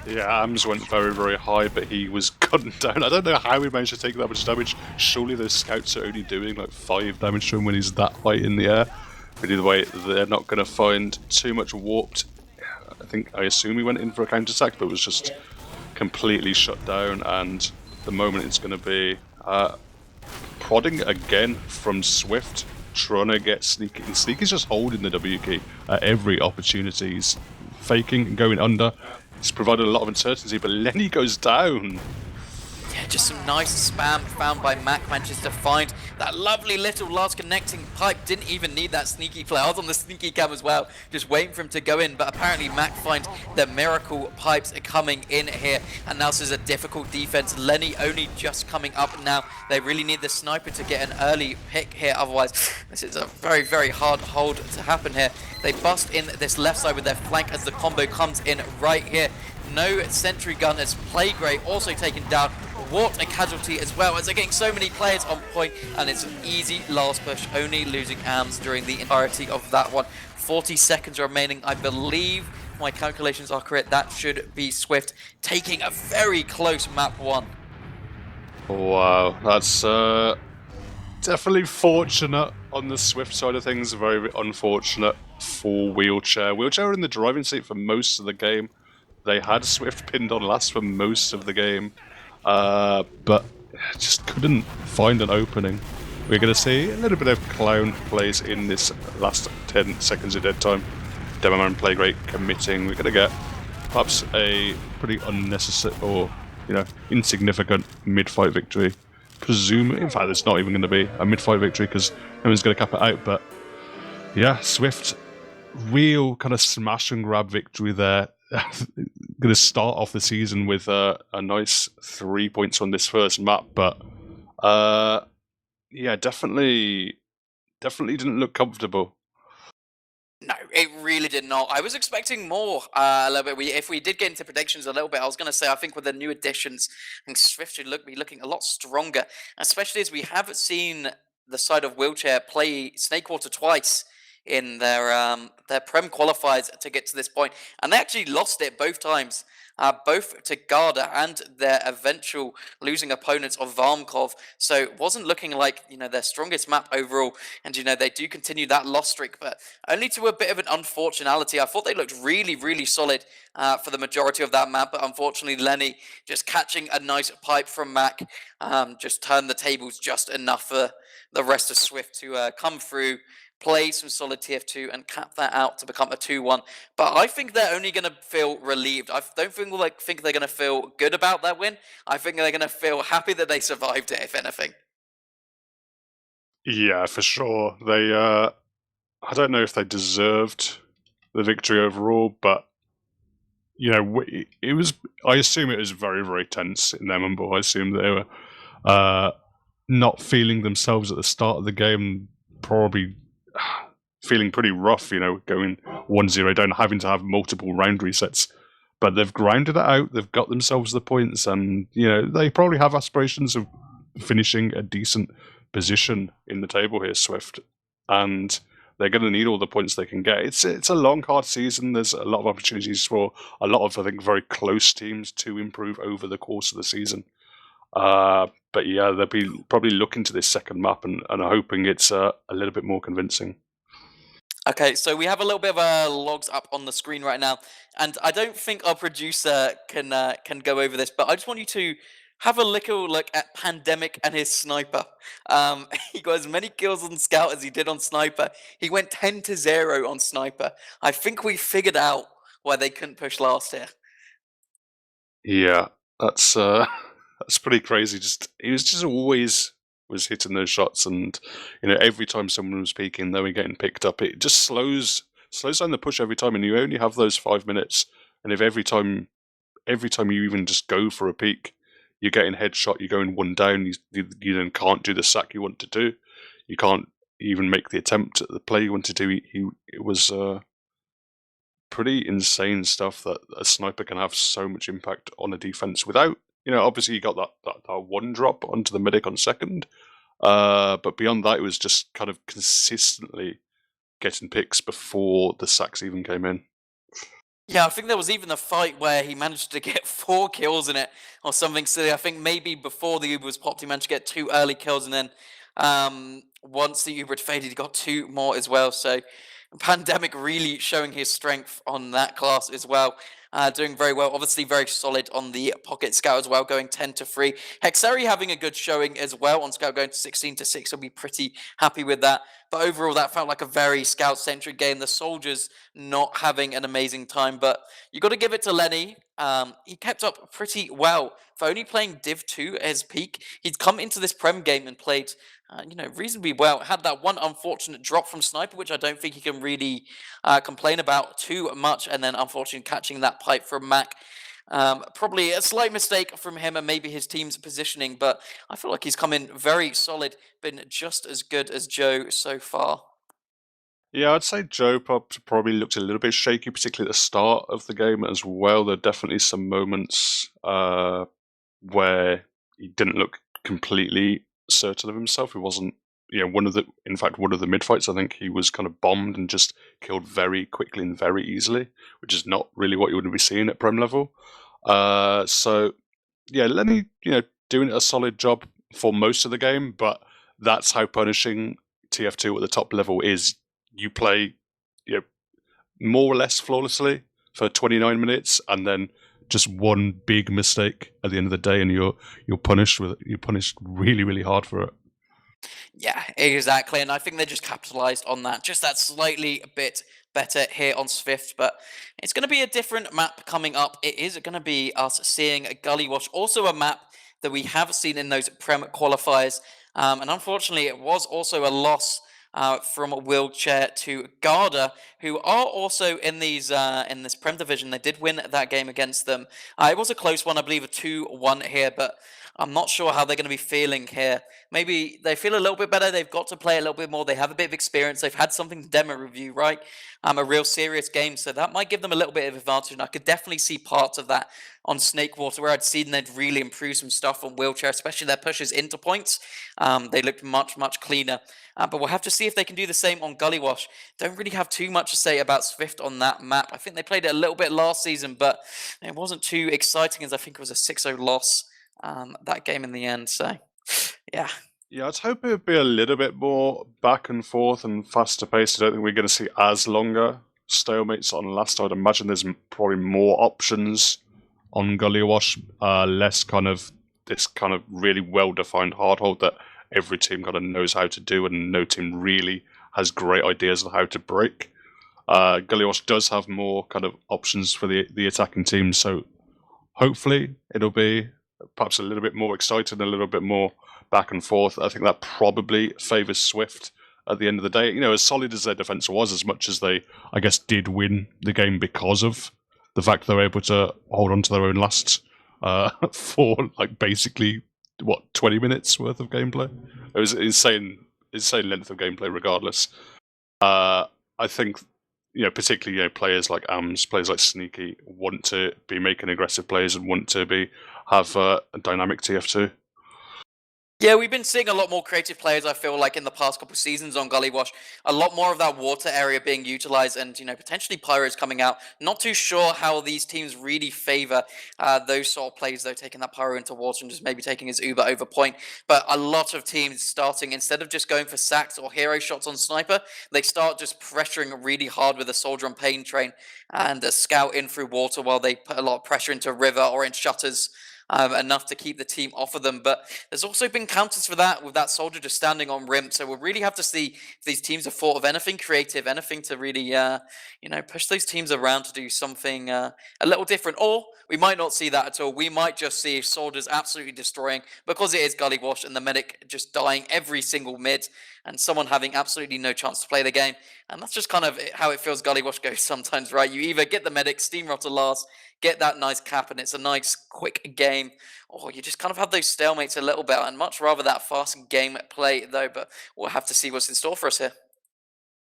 Yeah, AMS went very, very high, but he was gunned down. I don't know how he managed to take that much damage. Surely those scouts are only doing like 5 damage to him when he's that high in the air. But either way, they're not going to find too much warped. I assume he went in for a counter-attack, but was just completely shut down. And the moment it's going to be prodding again from Svift, trying to get Sneaky. And Sneaky's just holding the W key at every opportunity. He's faking and going under. It's provided a lot of uncertainty, but Lenny goes down. Yeah, just some nice spam found by Mac. Manages to find that lovely little last connecting pipe. Didn't even need that sneaky play. I was on the sneaky cam as well, just waiting for him to go in. But apparently Mac finds the miracle pipes coming in here. And now this is a difficult defense. Lenny only just coming up now. They really need the sniper to get an early pick here. Otherwise, this is a very, very hard hold to happen here. They bust in this left side with their flank as the combo comes in right here. No sentry gun as Playgray also taken down. What a casualty as well, as they're getting so many players on point, and it's an easy last push, only losing AMS during the entirety of that one. 40 seconds remaining, I believe my calculations are correct. That should be Svift taking a very close map 1. Wow, that's definitely fortunate on the Svift side of things, very unfortunate for Wheelchair. Wheelchair were in the driving seat for most of the game. They had Svift pinned on last for most of the game, but just couldn't find an opening. We're going to see a little bit of clown plays in this last 10 seconds of dead time. Demoman Playgray committing. We're going to get perhaps a pretty unnecessary or insignificant mid-fight victory. In fact, it's not even going to be a mid-fight victory because no one's going to cap it out. But yeah, Svift, real kind of smash and grab victory there. Going to start off the season with a nice 3 points on this first map, but yeah, definitely didn't look comfortable. No, it really did not. I was expecting more a little bit. If we did get into predictions a little bit, I was going to say I think with the new additions, I think Svift should be looking a lot stronger, especially as we have seen the side of Wheelchair play Snakewater twice in their Prem qualifiers to get to this point, and they actually lost it both times. Both to Garda and their eventual losing opponents of Varmkov. So it wasn't looking like, their strongest map overall. And, they do continue that loss streak, but only to a bit of an unfortunality. I thought they looked really, really solid for the majority of that map, but unfortunately Lenny just catching a nice pipe from Mac just turned the tables just enough for the rest of Svift to come through, play some solid TF2 and cap that out to become a 2-1. But I think they're only going to feel relieved. I don't think they're going to feel good about that win. I think they're going to feel happy that they survived it, if anything. Yeah, for sure. They, I don't know if they deserved the victory overall, but it was. I assume it was very, very tense in them, but I assume they were uh, not feeling themselves at the start of the game, probably feeling pretty rough. Going 1-0 down, having to have multiple round resets. But they've grinded it out. They've got themselves the points, and they probably have aspirations of finishing a decent position in the table here, Swift, and they're going to need all the points they can get. It's a long, hard season. There's a lot of opportunities for a lot of, I think, very close teams to improve over the course of the season. But yeah, they'll be probably looking to this second map and hoping it's a little bit more convincing. Okay, so we have a little bit of logs up on the screen right now, and I don't think our producer can go over this, but I just want you to have a little look at Pandemic and his sniper. He got as many kills on Scout as he did on Sniper. He went 10-0 on Sniper. I think we figured out why they couldn't push last here. Yeah, that's that's pretty crazy. He was just always was hitting those shots, and every time someone was peeking, they were getting picked up. It just slows down the push every time, and you only have those 5 minutes. And if every time you even just go for a peek, you're getting headshot, you're going one down, you then can't do the sack you want to do. You can't even make the attempt at the play you want to do. It was pretty insane stuff that a sniper can have so much impact on a defense without, obviously you got that one drop onto the medic on second. But beyond that, it was just kind of consistently getting picks before the sacks even came in. Yeah, I think there was even a fight where he managed to get 4 kills in it or something silly. I think maybe before the Uber was popped, he managed to get 2 early kills, and then once the Uber had faded, he got 2 more as well. So Pandemic really showing his strength on that class as well. Doing very well, obviously very solid on the Pocket Scout as well, going 10-3. Hexari having a good showing as well on Scout, going to 16-6. I'll be pretty happy with that. But overall, that felt like a very Scout-centric game. The Soldiers not having an amazing time, but you got to give it to Lenny. He kept up pretty well for only playing Div 2 at his peak. He'd come into this Prem game and played reasonably well. Had that one unfortunate drop from Sniper, which I don't think he can really complain about too much, and then unfortunately catching that pipe from Mac. Probably a slight mistake from him and maybe his team's positioning, but I feel like he's come in very solid, been just as good as Joe so far. Yeah, I'd say Joe probably looked a little bit shaky, particularly at the start of the game as well. There are definitely some moments where he didn't look completely certain of himself. He wasn't, in fact, one of the mid fights, I think he was kind of bombed and just killed very quickly and very easily, which is not really what you would be seeing at Prem level. So, yeah, Lenny, doing a solid job for most of the game, but that's how punishing TF2 at the top level is. You play, more or less flawlessly for 29 minutes, and then just one big mistake at the end of the day, and you're punished really, really hard for it. Yeah, exactly. And I think they just capitalized on that, just that slightly a bit better here on Svift. But it's going to be a different map coming up. It is going to be us seeing a Gullywash, also a map that we have seen in those Prem qualifiers. And unfortunately, it was also a loss from Wheelchair to Garda, who are also in these in this Prem division. They did win that game against them. It was a close one, I believe, a 2-1 here, but I'm not sure how they're going to be feeling here. Maybe they feel a little bit better. They've got to play a little bit more. They have a bit of experience. They've had something to demo review, right? A real serious game. So that might give them a little bit of advantage. And I could definitely see parts of that on Snakewater, where I'd seen they'd really improve some stuff on Wheelchair, especially their pushes into points. They looked much, much cleaner. But we'll have to see if they can do the same on Gullywash. Don't really have too much to say about Svift on that map. I think they played it a little bit last season, but it wasn't too exciting, as I think it was a 6-0 loss that game in the end. So, yeah. Yeah, I'd hope it would be a little bit more back and forth and faster paced. I don't think we're going to see as longer stalemates on last. I'd imagine there's probably more options on Gullywash, less kind of this kind of really well defined hard hold that every team kind of knows how to do, and no team really has great ideas on how to break. Gullywash does have more kind of options for the attacking team, so hopefully it'll be perhaps a little bit more exciting, a little bit more back and forth. I think that probably favours Svift at the end of the day. You know, as solid as their defense was, as much as they, I guess, did win the game because of the fact they were able to hold on to their own last for like basically 20 minutes worth of gameplay. It was insane length of gameplay regardless. I think, you know, particularly, you know, players like AMS, players like Sneaky want to be making aggressive plays and want to have a dynamic TF2. Yeah, we've been seeing a lot more creative players, I feel like, in the past couple of seasons on Gullywash. A lot more of that water area being utilized and, you know, potentially pyros coming out. Not too sure how these teams really favor those sort of plays, though, taking that pyro into water and just maybe taking his Uber over point. But a lot of teams starting, instead of just going for sacks or hero shots on Sniper, they start just pressuring really hard with a Soldier on Pain Train and a Scout in through water while they put a lot of pressure into River or in Shutters. Enough to keep the team off of them. But there's also been counters for that, with that Soldier just standing on rim. So we'll really have to see if these teams have thought of anything creative, anything to really, you know, push those teams around to do something a little different. Or we might not see that at all. We might just see Soldiers absolutely destroying, because it is Gullywash, and the medic just dying every single mid, and someone having absolutely no chance to play the game. And that's just kind of how it feels Gullywash goes sometimes, right? You either get the medic, steamroll to last, get that nice cap, and it's a nice, quick game, or you just kind of have those stalemates a little bit, and much rather that fast game play, though. But we'll have to see what's in store for us here.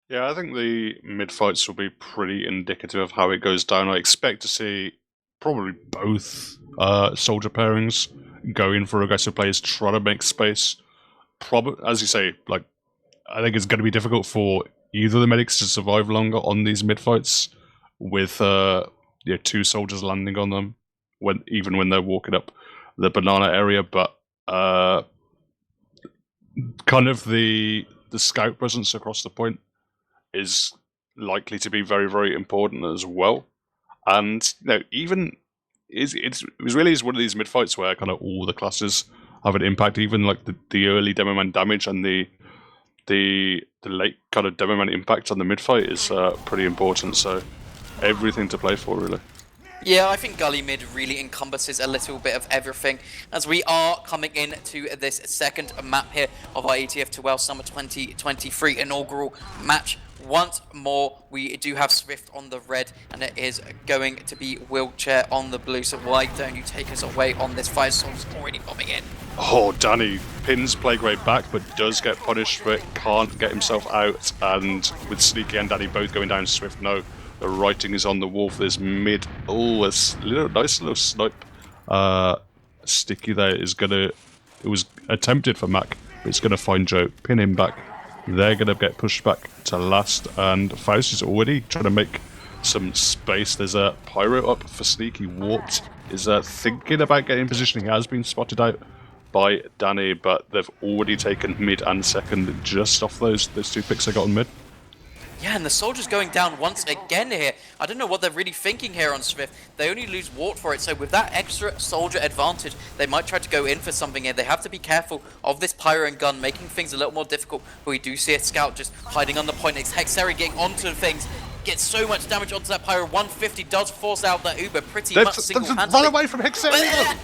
Yeah, I think the mid fights will be pretty indicative of how it goes down. I expect to see probably both Soldier pairings go in for aggressive plays, try to make space. As you say, like, I think it's going to be difficult for either of the medics to survive longer on these mid fights with two Soldiers landing on them even when they're walking up the banana area. But kind of the scout presence across the point is likely to be very, very important as well. And you know, even it really is one of these mid fights where kind of all the classes have an impact. Even like the early demo man damage and the late kind of demo man impact on the mid fight is pretty important. So everything to play for, really. Yeah, I think Gully Mid really encompasses a little bit of everything, as we are coming into this second map here of our ETF2L Summer 2023 inaugural match. Once more, we do have Svift on the red, and it is going to be Wheelchair on the blue. So why don't you take us away on this fight? Soul's already bombing in. Oh, Danny pins Plague back, but does get punished for it, can't get himself out, and with Sneaky and Danny both going down, Svift, no. The writing is on the wall for this mid. Oh, a nice little snipe. Sticky there is gonna. It was attempted for Mac, but it's gonna find Joe, pin him back. They're gonna get pushed back to last, and Faust is already trying to make some space. There's a pyro up for Sneaky. Warped is thinking about getting in position. He has been spotted out by Danny, but they've already taken mid and second just off those two picks they got on mid. Yeah, and the Soldiers going down once again here. I don't know what they're really thinking here on Svift. They only lose Wart for it, so with that extra Soldier advantage, they might try to go in for something here. They have to be careful of this Pyro and gun, making things a little more difficult, but we do see a Scout just hiding on the point. It's Hexeri getting onto things, gets so much damage onto that Pyro. 150 does force out that Uber pretty much single-handedly. Run away from Hexeri!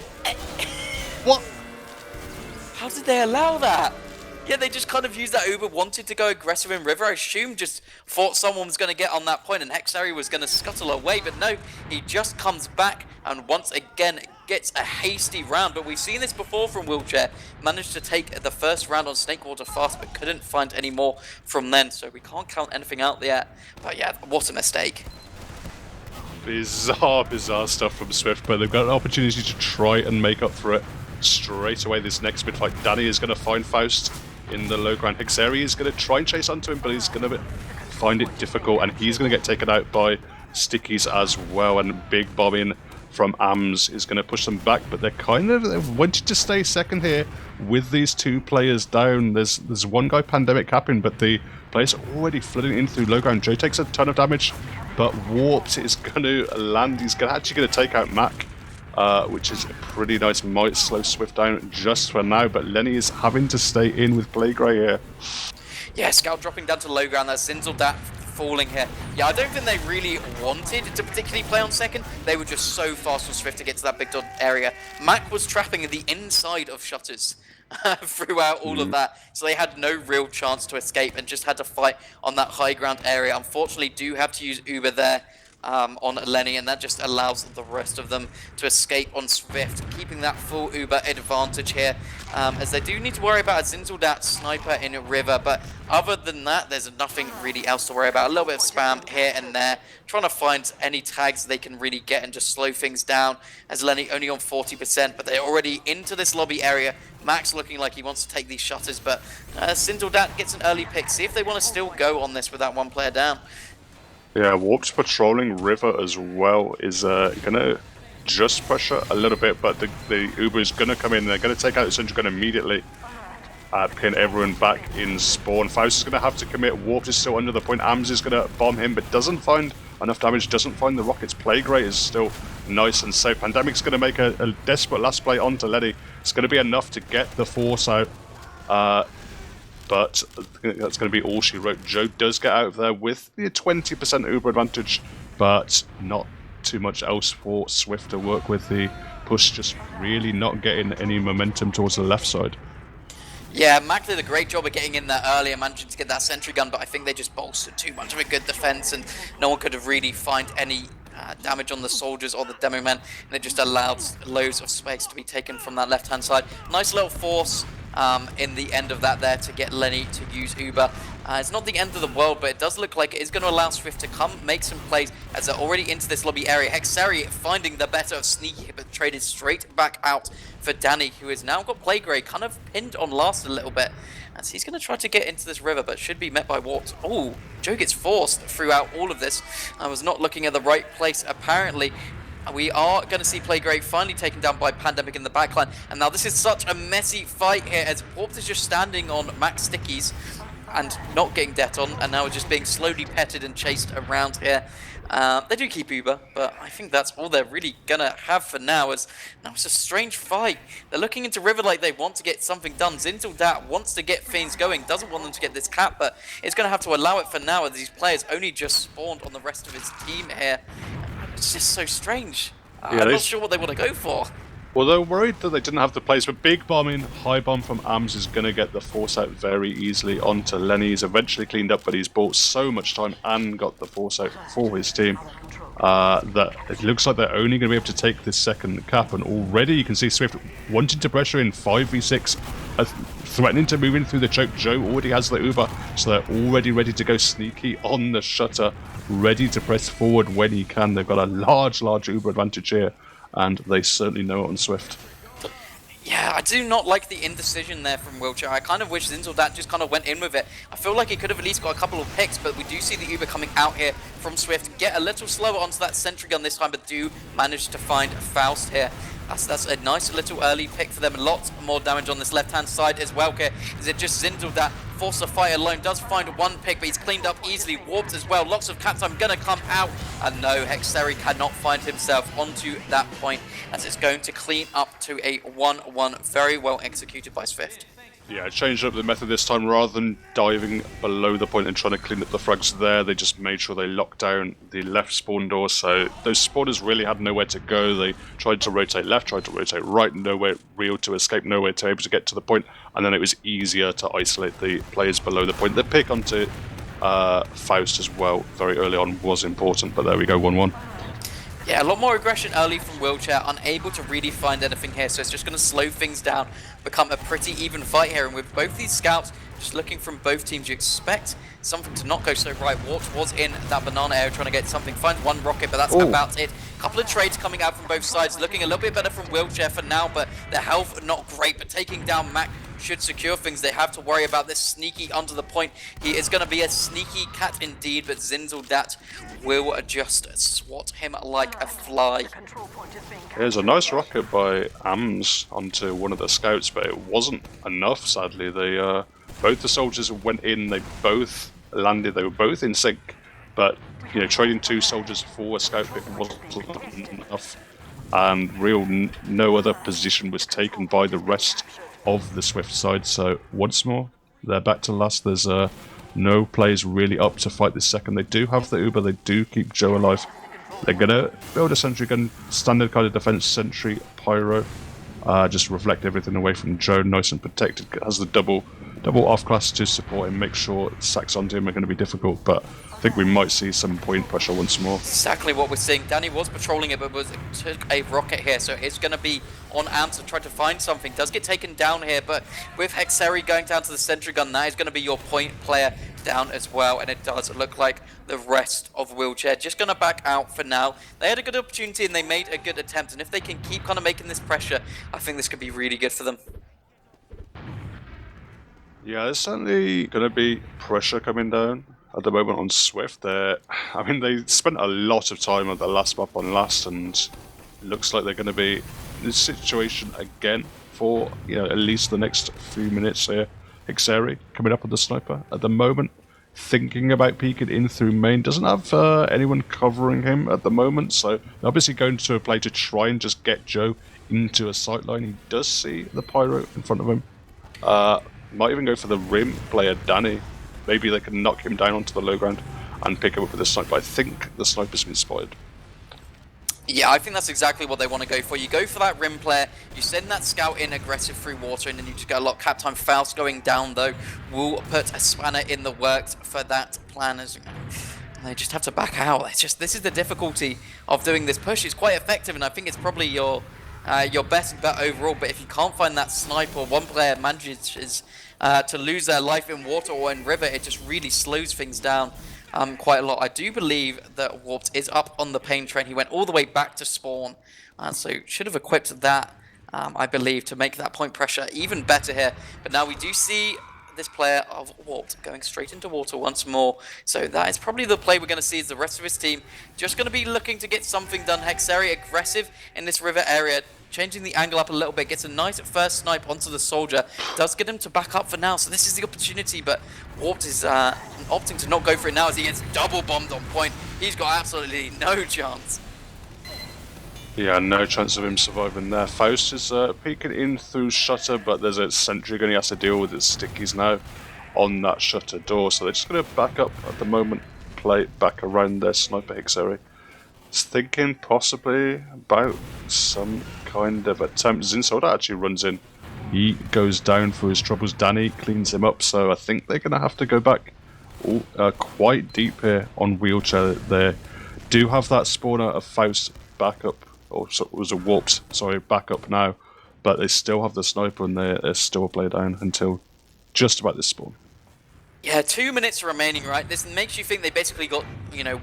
What? How did they allow that? Yeah, they just kind of used that Uber, wanted to go aggressive in River. I assume just thought someone was going to get on that point and Hexeri was going to scuttle away, but no, he just comes back and once again gets a hasty round. But we've seen this before from Wheelchair. Managed to take the first round on Snakewater fast, but couldn't find any more from then, so we can't count anything out yet. But yeah, what a mistake. Bizarre stuff from Svift, but they've got an opportunity to try and make up for it straight away. This next mid fight, Danny is going to find Faust in the low ground. Hexeri is going to try and chase onto him, but he's going to find it difficult, and he's going to get taken out by Stickies as well, and Big Bobbin from AMS is going to push them back, but they've wanted to stay second here with these two players down. There's one guy pandemic capping, but the players are already flooding in through low ground. Joe takes a ton of damage, but Warped is going to land. He's actually going to take out Mac, which is a pretty nice. Might slow Svift down just for now, but Lenny is having to stay in with Plague right here. Yeah, Scout dropping down to low ground. That's Zinzel that falling here. Yeah, I don't think they really wanted to particularly play on second. They were just so fast on Svift to get to that big dot area. Mac was trapping the inside of shutters throughout all of that, so they had no real chance to escape and just had to fight on that high ground area. Unfortunately, do have to use Uber there on Lenny, and that just allows the rest of them to escape on Svift, keeping that full Uber advantage here, as they do need to worry about a Zinzeldat sniper in a river, but other than that, there's nothing really else to worry about. A little bit of spam here and there, trying to find any tags they can really get and just slow things down, as Lenny only on 40%, but they're already into this lobby area. Max looking like he wants to take these shutters, but Zinzeldat gets an early pick. See if they want to still go on this with that one player down. Yeah, Warp's patrolling river as well is going to just pressure a little bit, but the Uber is going to come in. They're going to take out the Sentry Gun immediately, pin everyone back in spawn. Faust is going to have to commit. Warp is still under the point. Ams is going to bomb him, but doesn't find enough damage, doesn't find the rockets. Plague Ray is still nice and safe. Pandemic's going to make a desperate last play onto Lenny. It's going to be enough to get the force out. But that's going to be all she wrote. Joe does get out of there with the 20% Uber advantage, but not too much else for Svift to work with. The push just really not getting any momentum towards the left side. Yeah, Mac did a great job of getting in there early and managing to get that sentry gun, but I think they just bolstered too much of a good defense, and no one could have really find any damage on the soldiers or the demo men, and it just allowed loads of space to be taken from that left-hand side. Nice little force in the end of that there to get Lenny to use Uber. It's not the end of the world, but it does look like it is going to allow Svift to come make some plays as they're already into this lobby area. Hexari finding the better of Sneaky, but traded straight back out for Danny, who has now got Plague Ray kind of pinned on last a little bit, as he's going to try to get into this river, but should be met by Wart. Oh, Joe gets forced throughout all of this. I was not looking at the right place, apparently. We are going to see Plague Ray finally taken down by Pandemic in the backline. And now this is such a messy fight here, as Warp is just standing on max stickies and not getting det on, and now just being slowly petted and chased around here. They do keep Uber, but I think that's all they're really going to have for now, as now it's a strange fight. They're looking into river like they want to get something done. Zinzeldat wants to get things going, doesn't want them to get this cap, but it's going to have to allow it for now, as these players only just spawned on the rest of his team here. It's just so strange. I'm not sure what they want to go for. Well, they're worried that they didn't have the plays, but big bombing, high bomb from Ams is going to get the force out very easily onto Lenny. He's eventually cleaned up, but he's bought so much time and got the force out for his team that it looks like they're only going to be able to take this second cap. And already you can see Svift wanting to pressure in 5v6, threatening to move in through the choke. Joe already has the Uber, so they're already ready to go Sneaky on the shutter, ready to press forward when he can. They've got a large Uber advantage here, and they certainly know it on Svift. Yeah, I do not like the indecision there from Wiltshire. I kind of wish Zinzeldat just kind of went in with it. I feel like he could have at least got a couple of picks, but we do see the Uber coming out here from Svift. Get a little slower onto that sentry gun this time, but do manage to find Faust here. That's a nice little early pick for them. Lots more damage on this left-hand side as well here. Is it just Zinzeldat forced to fight alone? Does find one pick, but he's cleaned up easily. Warped as well. Lots of cap time going to come out. And no, Hexari cannot find himself onto that point, as it's going to clean up to a 1-1. Very well executed by Svift. Yeah, changed up the method this time. Rather than diving below the point and trying to clean up the frags there, they just made sure they locked down the left spawn door, so those spawners really had nowhere to go. They tried to rotate left, tried to rotate right, nowhere real to escape, nowhere to able to get to the point, and then it was easier to isolate the players below the point. The pick onto Faust as well very early on was important, but there we go, 1-1. Yeah, a lot more aggression early from Wiltshire, unable to really find anything here, so it's just going to slow things down, become a pretty even fight here, and with both these scouts just looking from both teams, you expect something to not go so right. Wart was in that banana area trying to get something, finds one rocket, but that's about it. Couple of trades coming out from both sides, looking a little bit better from Wiltshire for now, but their health not great, but taking down Mac should secure things. They have to worry about this Sneaky under the point. He is going to be a sneaky cat indeed, but Zinzeldat will just swat him like a fly. There's a nice rocket by Ams onto one of the scouts, but it wasn't enough, sadly. They both the soldiers went in, they both landed, they were both in sync, but you know, trading two soldiers for a scout pick wasn't enough, and no other position was taken by the rest of the Svift side. So once more, they're back to last. There's No plays really up to fight this second. They do have the Uber, they do keep Joe alive. They're gonna build a sentry gun, standard kind of defense sentry, pyro. Just reflect everything away from Joe, nice and protected. Has the double off class to support him, make sure sacks onto him are going to be difficult, but I think we might see some point pressure once more. Exactly what we're seeing. Danny was patrolling it, but took a rocket here, so it's going to be on Amps to try to find something. Does get taken down here, but with Hexeri going down to the sentry gun, that is going to be your point player down as well, and it does look like the rest of Wheelchair just going to back out for now. They had a good opportunity and they made a good attempt, and if they can keep kind of making this pressure, I think this could be really good for them. Yeah, there's certainly going to be pressure coming down at the moment on Svift. They spent a lot of time on the last map on last, and it looks like they're going to be in this situation again for at least the next few minutes here. Hexeri coming up with the sniper at the moment, thinking about peeking in through main. Doesn't have anyone covering him at the moment, so they're obviously going to a play to try and just get Joe into a sight line. He does see the pyro in front of him. Might even go for the rim player Danny. Maybe they can knock him down onto the low ground and pick him up with the sniper. I think the sniper's been spotted. Yeah, I think that's exactly what they want to go for. You go for that rim player, you send that scout in aggressive through water, and then you just get a lot of cap time. Faust going down, though, will put a spanner in the works for that plan. As they just have to back out. This is the difficulty of doing this push. It's quite effective, and I think it's probably your best bet overall. But if you can't find that sniper, one player manages to lose their life in water or in river, it just really slows things down quite a lot. I do believe that Warped is up on the pain train. He went all the way back to spawn, so should have equipped that, I believe, to make that point pressure even better here. But now we do see this player of Warped going straight into water once more. So that is probably the play we're going to see, is the rest of his team just going to be looking to get something done. Hexeri aggressive in this river area, changing the angle up a little bit, gets a nice first snipe onto the soldier, does get him to back up for now, so this is the opportunity, but Warped is opting to not go for it now as he gets double bombed on point. He's got absolutely no chance. Yeah, no chance of him surviving there. Faust is peeking in through shutter, but there's a sentry gun he has to deal with. His stickies now on that shutter door, so they're just going to back up at the moment, play back around their sniper Hexeri. Thinking possibly about some kind of attempt. Zinsolda actually runs in. He goes down for his troubles. Danny cleans him up, so I think they're going to have to go back quite deep here on Wheelchair. They do have that spawner of Faust backup, or so it was a Warped, sorry, backup now, but they still have the sniper and they're still a play down until just about this spawn. Yeah, 2 minutes remaining, right? This makes you think they basically got,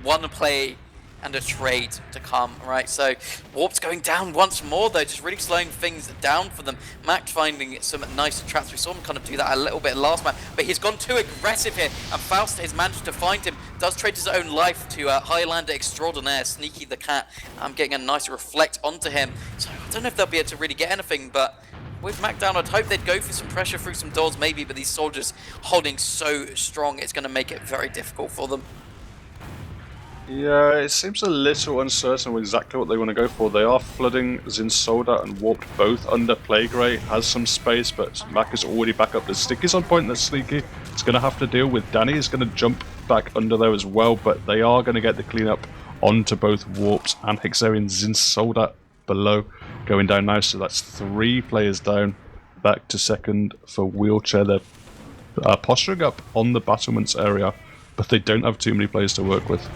one play and a trade to come, right? So Warp's going down once more, though, just really slowing things down for them. Mac finding some nice traps. We saw him kind of do that a little bit last match, but he's gone too aggressive here, and Faust has managed to find him. Does trade his own life to Highlander Extraordinaire, Sneaky the Cat, getting a nice reflect onto him. So I don't know if they'll be able to really get anything, but with Mac down, I'd hope they'd go for some pressure through some doors maybe, but these soldiers holding so strong, it's going to make it very difficult for them. Yeah, it seems a little uncertain exactly what they want to go for. They are flooding Zinsolda and Warped both under Playgray. Has some space, but Mac is already back up. The stickies on point, that's Sneaky. It's going to have to deal with Danny. Is going to jump back under there as well, but they are going to get the cleanup onto both Warped and Hexeri and Zinsolda below. Going down now, so that's 3 players down. Back to second for Wheelchair. They're posturing up on the battlements area, but they don't have too many players to work with.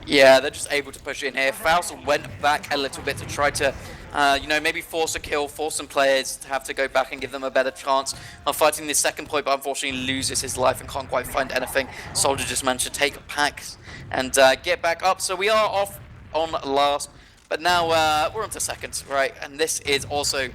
Yeah, they're just able to push in here. Faust went back a little bit to try to, maybe force a kill, force some players to have to go back and give them a better chance of fighting this second point, but unfortunately loses his life and can't quite find anything. Soldier just managed to take packs and get back up. So we are off on last, but now we're on to second, right? And this is also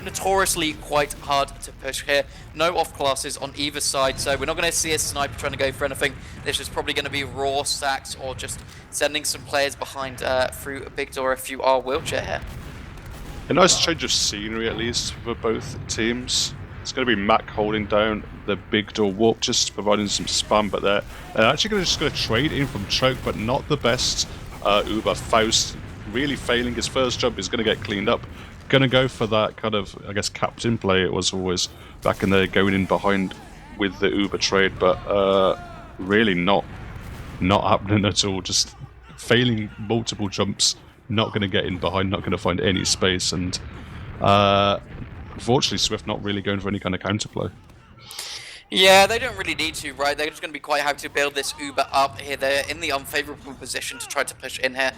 notoriously quite hard to push here. No off classes on either side, so we're not going to see a sniper trying to go for anything. This is probably going to be raw sacks or just sending some players behind through a big door if you are Wheelchair here. A nice change of scenery, at least, for both teams. It's going to be Mac holding down the big door. Warp just providing some spam, but they're actually just going to trade in from Choke, but not the best Uber. Faust really failing his first jump is going to get cleaned up. Going to go for that kind of, I guess, captain play it was always back in there, going in behind with the Uber trade, but really not happening at all. Just failing multiple jumps, not going to get in behind, not going to find any space, and unfortunately Svift not really going for any kind of counterplay. Yeah, they don't really need to, right? They're just going to be quite happy to build this Uber up here. They're in the unfavorable position to try to push in here.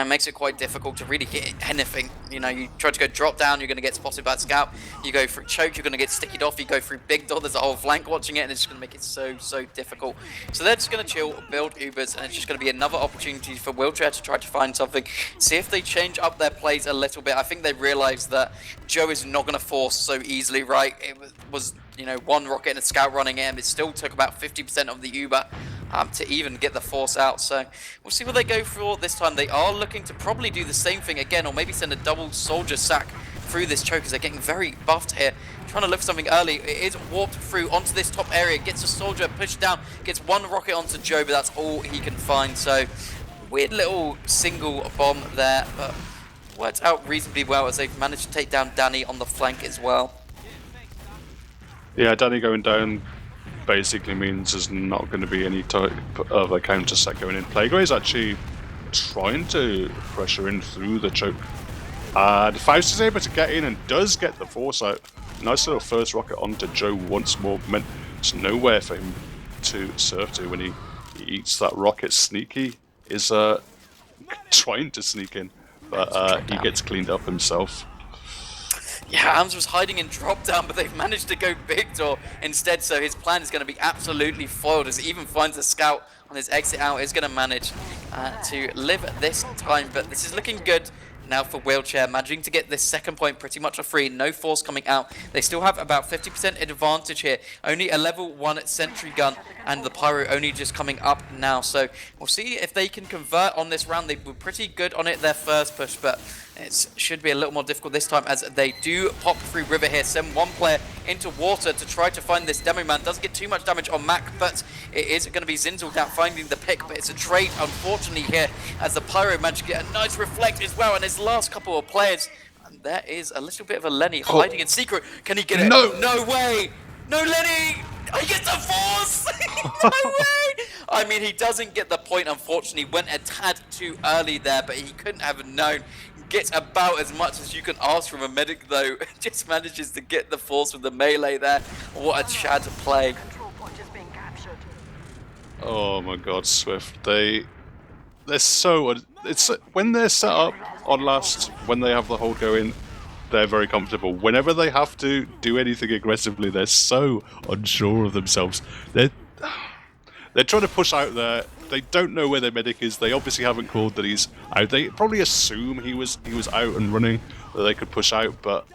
Makes it quite difficult to really hit anything. You know, you try to go drop down, you're going to get spotted by the scout. You go for choke, you're going to get stickied off. You go through big door, there's a whole flank watching it, and it's just going to make it so difficult. So they're just going to chill, build Ubers, and it's just going to be another opportunity for Wheelchair to try to find something. See if they change up their plays a little bit. I think they realize that Joe is not going to force so easily, right? It was you know, one rocket and a scout running in. It still took about 50% of the Uber to even get the force out. So we'll see what they go for this time. They are looking to probably do the same thing again, or maybe send a double soldier sack through this choke, as they're getting very buffed here. Trying to look for something early. It is warped through onto this top area. Gets a soldier pushed down. Gets one rocket onto Joe, but that's all he can find. So weird little single bomb there, but worked out reasonably well as they've managed to take down Danny on the flank as well. Yeah, Danny going down basically means there's not going to be any type of a counter set going in. Playgray's actually trying to pressure in through the choke. And Faust is able to get in and does get the force out. Nice little first rocket onto Joe once more. Meant there's nowhere for him to surf to when he eats that rocket. Sneaky is trying to sneak in, but he gets cleaned up himself. Yeah, Ams was hiding in drop down, but they've managed to go big door instead, so his plan is going to be absolutely foiled as he even finds a scout on his exit out. Is going to manage to live this time, but this is looking good now for Wheelchair, managing to get this second point pretty much for free. No force coming out. They still have about 50% advantage here. Only a level 1 sentry gun, and the Pyro only just coming up now. So we'll see if they can convert on this round. They were pretty good on it their first push, but it should be a little more difficult this time as they do pop through river here. Send one player into water to try to find this demo man. Doesn't get too much damage on Mac, but it is going to be Zinzled out finding the pick. But it's a trade, unfortunately, here as the Pyro managed to get a nice reflect as well. And his last couple of players, and there is a little bit of a Lenny hiding in secret. Can he get it? No! No way! No, Lenny! He gets the force! No way! I mean, he doesn't get the point, unfortunately. Went a tad too early there, but he couldn't have known. Gets about as much as you can ask from a medic, though. Just manages to get the force with the melee there. What a Chad play. Oh my god, Svift. They're so... It's when they're set up on last, when they have the hold going, they're very comfortable. Whenever they have to do anything aggressively, they're so unsure of themselves. They're trying to push out there. They don't know where their medic is. They obviously haven't called that he's out. They probably assume he was out and running, that they could push out, but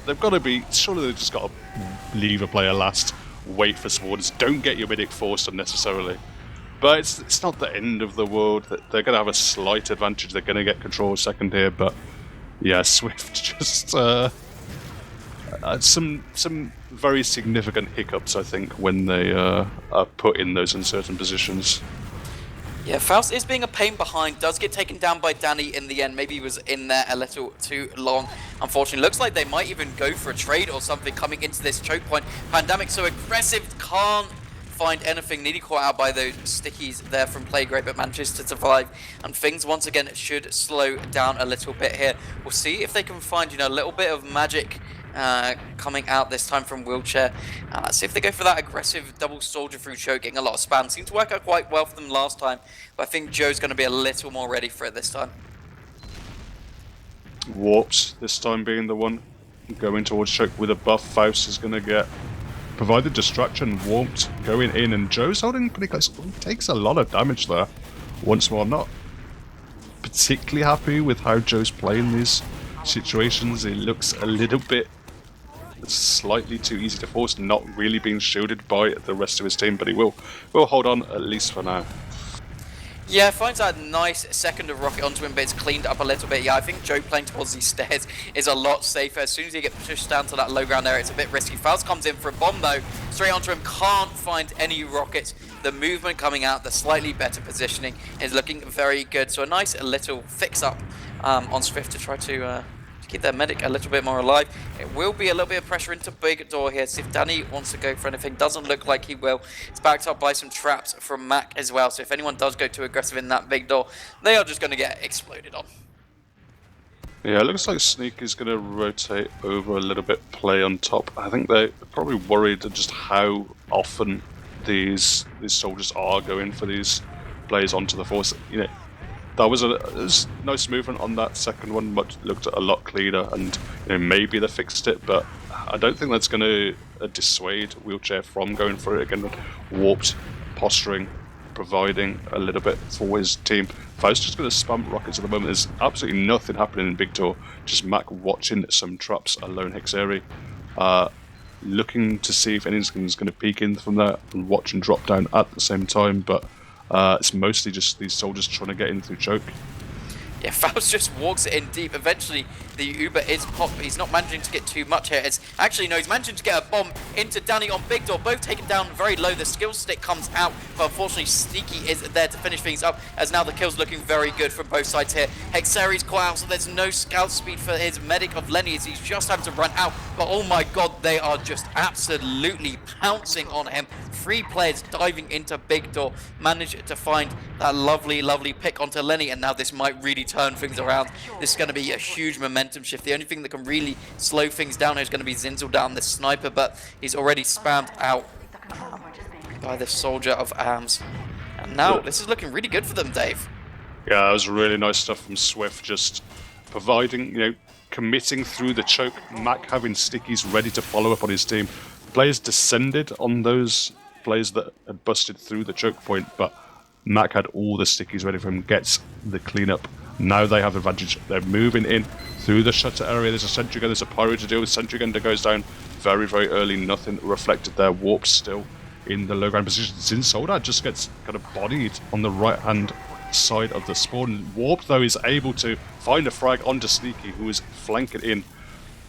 they've got to be... Surely they've just got to leave a player last, wait for supporters. Don't get your medic forced unnecessarily. But it's not the end of the world. They're going to have a slight advantage. They're going to get control second here, but yeah, Svift just... some very significant hiccups, I think, when they are put in those uncertain positions. Yeah, Faust is being a pain behind, does get taken down by Danny in the end. Maybe he was in there a little too long, unfortunately. Looks like they might even go for a trade or something coming into this choke point. Pandemic so aggressive, can't find anything. Nearly caught out by those stickies there from Playgray, but manages to survive. And things, once again, should slow down a little bit here. We'll see if they can find, you know, a little bit of magic coming out this time from Wheelchair. See if they go for that aggressive double soldier through choke, getting a lot of spam. Seemed to work out quite well for them last time, but I think Joe's going to be a little more ready for it this time. Warps this time being the one going towards choke with a buff. Faust is going to get provided distraction, warped, going in, and Joe's holding pretty close. He takes a lot of damage there. Once more, I'm not particularly happy with how Joe's playing these situations. It looks a little bit slightly too easy to force, not really being shielded by the rest of his team, but he will hold on at least for now. Yeah, finds that nice second of rocket onto him, but it's cleaned up a little bit. Yeah, I think Joe playing towards these stairs is a lot safer. As soon as you get pushed down to that low ground area, it's a bit risky. Faust comes in for a bomb, though. Straight onto him, can't find any rockets. The movement coming out, the slightly better positioning is looking very good. So a nice little fix-up on Svift to try to keep their medic a little bit more alive. It will be a little bit of pressure into big door here. See if Danny wants to go for anything. Doesn't look like he will. It's backed up by some traps from Mac as well. So if anyone does go too aggressive in that big door, they are just going to get exploded on. Yeah, it looks like Sneak is going to rotate over a little bit, play on top. I think they're probably worried at just how often these soldiers are going for these players onto the force. You know, that was a nice movement on that second one, but looked a lot cleaner, and you know, maybe they fixed it, but I don't think that's going to dissuade Wheelchair from going for it again. Warped, posturing, providing a little bit for his team. If I was just going to spam rockets at the moment, there's absolutely nothing happening in Big Door. Just Mac watching some traps, a lone Hexeri, looking to see if anyone's going to peek in from there and watch and drop down at the same time, but it's mostly just these soldiers trying to get in through choke. Yeah, Faust just walks it in deep. Eventually, the Uber is popped, but he's not managing to get too much here. It's actually, no, he's managing to get a bomb into Danny on Big Door. Both taken down very low. The skill stick comes out, but unfortunately, Sneaky is there to finish things up, as now the kill's looking very good from both sides here. Hexeri's caught out, so there's no scout speed for his medic of Lenny, as he's just having to run out. But oh my god, they are just absolutely pouncing on him. 3 players diving into Big Door, managed to find that lovely, lovely pick onto Lenny, and now this might really turn things around. This is going to be a huge momentum shift. The only thing that can really slow things down is going to be Zinzel down, the sniper, but he's already spammed out by the soldier of Arms. And now this is looking really good for them, Dave. Yeah, that was really nice stuff from Swift, just providing, you know, committing through the choke, Mac having stickies ready to follow up on his team. Players descended on those players that had busted through the choke point, but Mac had all the stickies ready for him, gets the cleanup. Now they have advantage. They're moving in through the shutter area. There's a sentry gun, there's a pyro to deal with. Sentry gun that goes down very, very early. Nothing reflected there. Warp still in the low ground position. Zinsolda just gets kind of bodied on the right hand side of the spawn. Warp, though, is able to find a frag onto Sneaky, who is flanking in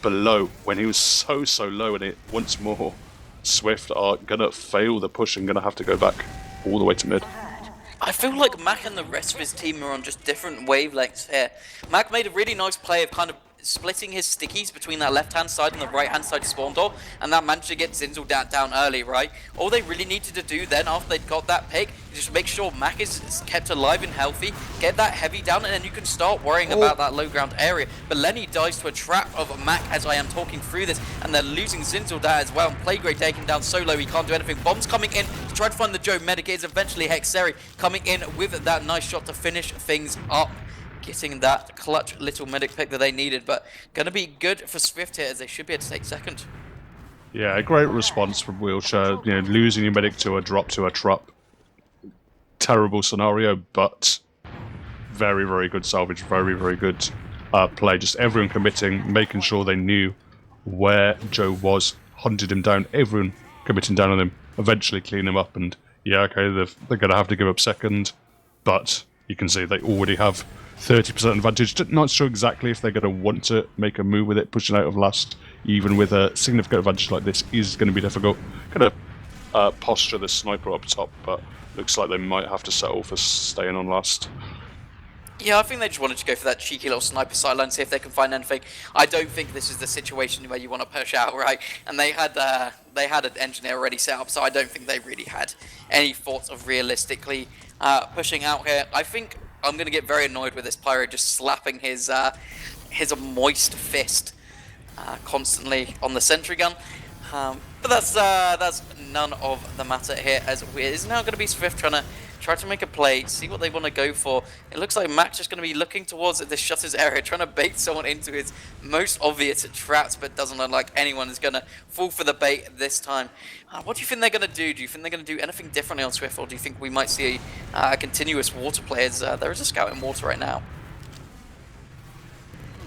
below when he was so low, and it once more Swift are gonna fail the push and gonna have to go back all the way to mid. I feel like Mac and the rest of his team are on just different wavelengths here. Mac made a really nice play of kind of splitting his stickies between that left-hand side and the right-hand side spawn door, and that managed to get Zinzel down early, right? All they really needed to do then, after they'd got that pick, is just make sure Mac is kept alive and healthy, get that heavy down, and then you can start worrying about that low ground area. But Lenny dies to a trap of Mac as I am talking through this, and they're losing Zinzel there as well, and Playgrade taking down so low he can't do anything. Bombs coming in to try to find the Joe medic. It is eventually Hexeri coming in with that nice shot to finish things up, getting that clutch little medic pick that they needed, but going to be good for Swift here, as they should be able to take second. Yeah, a great response from Wheelchair. You know, losing your medic to a drop to a trap. Terrible scenario, but very, very good salvage. Very, very good play. Just everyone committing, making sure they knew where Joe was, hunted him down, everyone committing down on him, eventually clean him up, and yeah, okay, they're going to have to give up second, but you can see they already have 30% advantage. Not sure exactly if they're going to want to make a move with it. Pushing out of last, even with a significant advantage like this, is going to be difficult. Going to posture the sniper up top, but looks like they might have to settle for staying on last. Yeah, I think they just wanted to go for that cheeky little sniper sideline, see if they can find anything. I don't think this is the situation where you want to push out, right? And they had an engineer already set up, so I don't think they really had any thoughts of realistically pushing out here. I think I'm going to get very annoyed with this Pyro just slapping his moist fist constantly on the sentry gun. But that's none of the matter here, as it is now going to be Swift try to make a play, see what they want to go for. It looks like Mac's just going to be looking towards the shutters area, trying to bait someone into his most obvious traps, but doesn't look like anyone is going to fall for the bait this time. What do you think they're going to do? Do you think they're going to do anything differently on Swift, or do you think we might see a continuous water play, as there is a scout in water right now?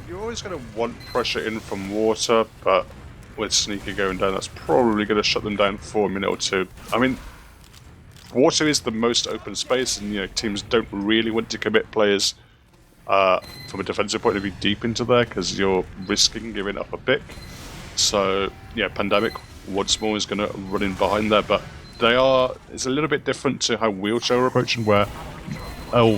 You're always going to want pressure in from water, but with Sneaky going down, that's probably going to shut them down for a minute or two. I mean, water is the most open space, and you know, teams don't really want to commit players from a defensive point of view deep into there, because you're risking giving up a pick. So yeah, Pandemic once more is going to run in behind there, but it's a little bit different to how Wheelchair are approaching, where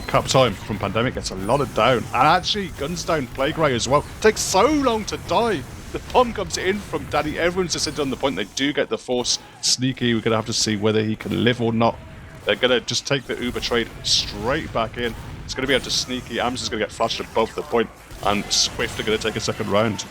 Cap Time from Pandemic gets a lot of down. And actually, guns down Plague as well. Takes so long to die. The bomb comes in from Danny. Everyone's just sitting on the point. They do get the force. Sneaky, we're going to have to see whether he can live or not. They're going to just take the Uber trade straight back in. It's going to be up to Sneaky. Ams is going to get flashed above the point. And Swift are going to take a second round.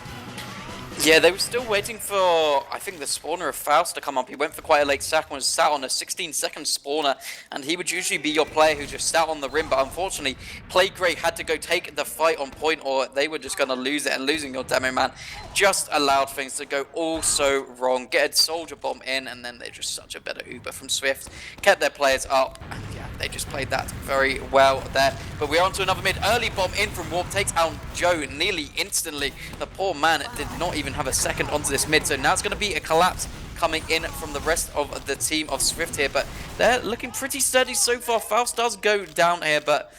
Yeah, they were still waiting for, I think, the spawner of Faust to come up. He went for quite a late sack and was sat on a 16-second spawner, and he would usually be your player who just sat on the rim, but unfortunately, Plague had to go take the fight on point, or they were just going to lose it, and losing your demo man just allowed things to go all so wrong. Get a soldier bomb in, and then they're just such a better Uber from Swift. Kept their players up, and yeah, they just played that very well there. But we're on to another mid. Early bomb in from Warp, takes out Joe nearly instantly. The poor man did not even have a second onto this mid, so now it's going to be a collapse coming in from the rest of the team of Swift here, but they're looking pretty steady so far. Faust does go down here, but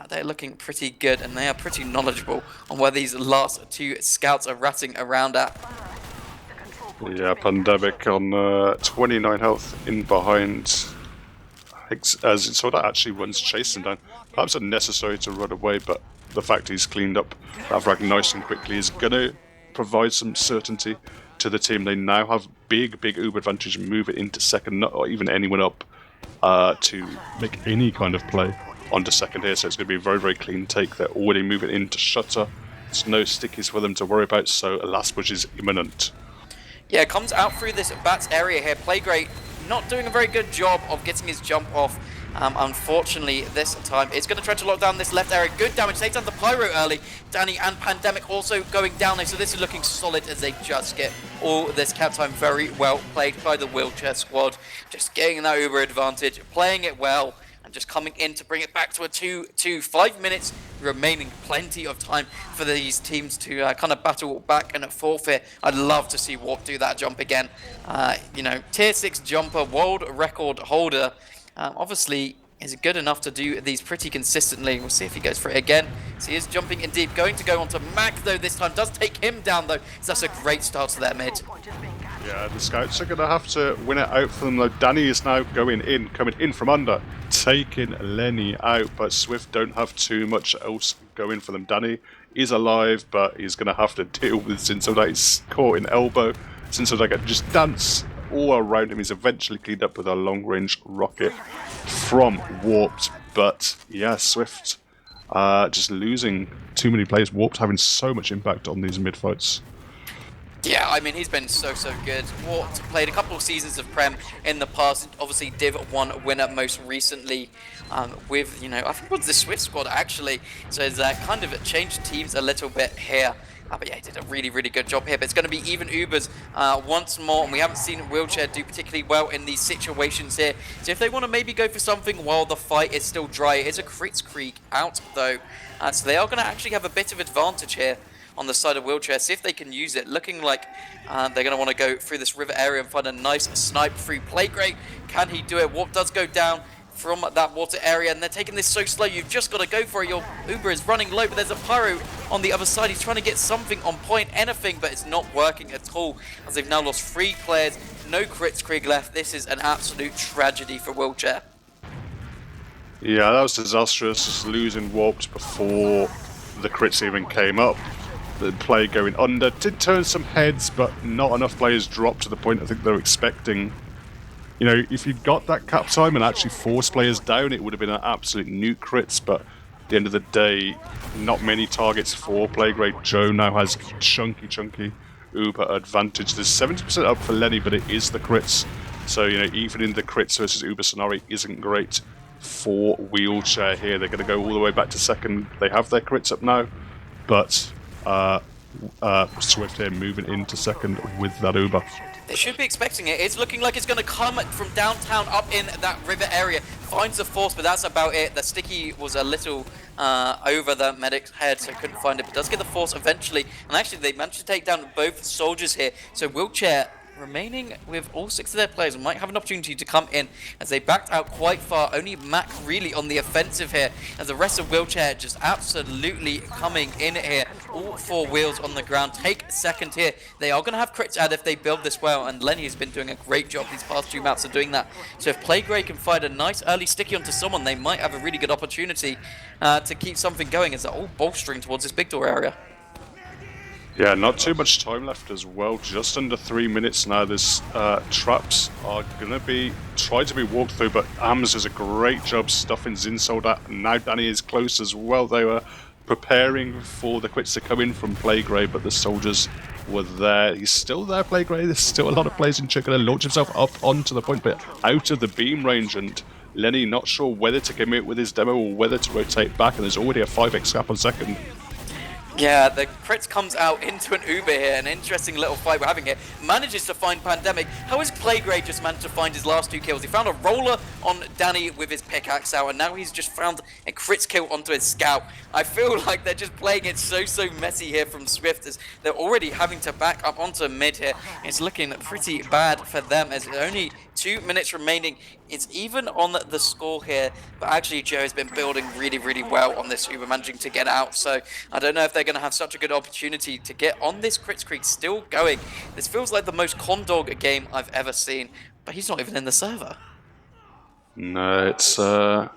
they're looking pretty good, and they are pretty knowledgeable on where these last two scouts are ratting around at. Yeah, Pandemic on 29 health in behind. As so that actually runs chasing down. Perhaps unnecessary to run away, but the fact he's cleaned up that frag nice and quickly is going to provide some certainty to the team. They now have big Uber advantage and move it into second, or even anyone up to make any kind of play onto second here. So it's going to be a very clean take. They're already moving into Shutter. There's no stickies for them to worry about, so a last push is imminent. Yeah, comes out through this bats area here. Plague not doing a very good job of getting his jump off. Unfortunately, this time it's going to try to lock down this left area. Good damage. Takes down the Pyro early. Danny and Pandemic also going down there. So this is looking solid as they just get all this cap time. Very well played by the Wheelchair squad. Just getting that Uber advantage, playing it well, and just coming in to bring it back to a 2-2. 5 minutes remaining. Plenty of time for these teams to kind of battle back and forfeit. I'd love to see Warp do that jump again. You know, tier 6 jumper, world record holder. Obviously, is good enough to do these pretty consistently. We'll see if he goes for it again. So he is jumping in deep. Going to go onto Mac, though, this time. Does take him down, though. So that's a great start to their mid. Yeah, the scouts are going to have to win it out for them, though. Danny is now coming in from under, taking Lenny out. But Swift don't have too much else going for them. Danny is alive, but he's going to have to deal with Sinsoda. He's caught in elbow. Sinsoda can just dance all around him. He's eventually cleaned up with a long-range rocket from Warped, but yeah, Swift just losing too many players. Warped having so much impact on these mid-fights. Yeah, I mean, he's been so good. Warped played a couple of seasons of Prem in the past. Obviously, Div 1 winner most recently with, you know, I think it was the Swift squad, actually. So it's kind of changed teams a little bit here. But yeah, he did a really good job here. But it's going to be even Ubers once more. And we haven't seen Wheelchair do particularly well in these situations here. So if they want to maybe go for something while the fight is still dry, it is a Crits Creek out, though. So they are going to actually have a bit of advantage here on the side of Wheelchair. See if they can use it. Looking like they're going to want to go through this river area and find a nice snipe through Plague. Can he do it? Warp does go down from that water area, and they're taking this so slow. You've just got to go for it. Your Uber is running low, but there's a Pyro on the other side. He's trying to get something on point, anything, but it's not working at all, as they've now lost 3 players. No Crits Krieg left. This is an absolute tragedy for Wheelchair. Yeah, that was disastrous, just losing Warped before the crits even came up. The play going under did turn some heads, but not enough players dropped to the point I think they're expecting. You know, if you got that cap time and actually forced players down, it would have been an absolute nuke crits, but at the end of the day, not many targets for Plague. Joe now has chunky Uber advantage. There's 70% up for Lenny, but it is the crits. So, you know, even in the crits versus Uber scenario isn't great for Wheelchair here. They're going to go all the way back to second. They have their crits up now, but Swift here moving into second with that Uber. They should be expecting it. It's looking like it's going to come from downtown up in that river area. Finds the force, but that's about it. The sticky was a little over the medic's head, so couldn't find it, but does get the force eventually. And actually, they managed to take down both soldiers here. So Wheelchair remaining with all 6 of their players might have an opportunity to come in as they backed out quite far. Only Mac really on the offensive here, as the rest of Wheelchair just absolutely coming in here all 4 wheels on the ground, take second here. They are going to have crits add if they build this well, and Lenny has been doing a great job these past 2 maps of doing that. So if Playgray can find a nice early sticky onto someone, they might have a really good opportunity to keep something going as they're all bolstering towards this big door area. Yeah, not too much time left as well. Just under 3 minutes now. This traps are going to be tried to be walked through, but Ams does a great job stuffing Zinsold out. Now Danny is close as well. They were preparing for the quits to come in from Playgray, but the soldiers were there. He's still there, Playgray. There's still a lot of players in Czech. Going to launch himself up onto the point, but out of the beam range, and Lenny not sure whether to commit with his demo or whether to rotate back, and there's already a 5x gap on second. Yeah, the crits comes out into an Uber here, an interesting little fight we're having here. Manages to find Pandemic. How has Playgray just managed to find his last 2 kills? He found a roller on Danny with his pickaxe out, and now he's just found a crits kill onto his scout. I feel like they're just playing it so messy here from Svift, as they're already having to back up onto mid here. It's looking pretty bad for them, as only 2 minutes remaining. It's even on the score here, but actually Joe has been building really well on this Uber, managing to get out. So I don't know if they're going to have such a good opportunity to get on this crits creek still going. This feels like the most Condog game I've ever seen, but he's not even in the server. No, it's I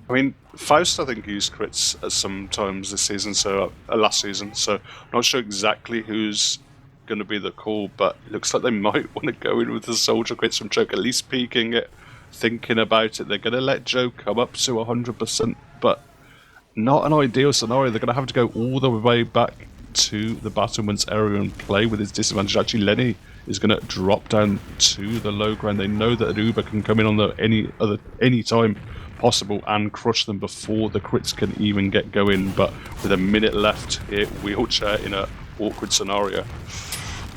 mean, Faust I think used crits at some times this season, so last season. So I'm not sure exactly who's going to be the call, but it looks like they might want to go in with the soldier crits from Choke, at least peeking it, thinking about it. They're going to let Joe come up to 100%, but not an ideal scenario. They're going to have to go all the way back to the battlements area and play with his disadvantage. Actually, Lenny is going to drop down to the low ground. They know that an Uber can come in on any time possible and crush them before the crits can even get going. But with a minute left here, Wheelchair in a awkward scenario.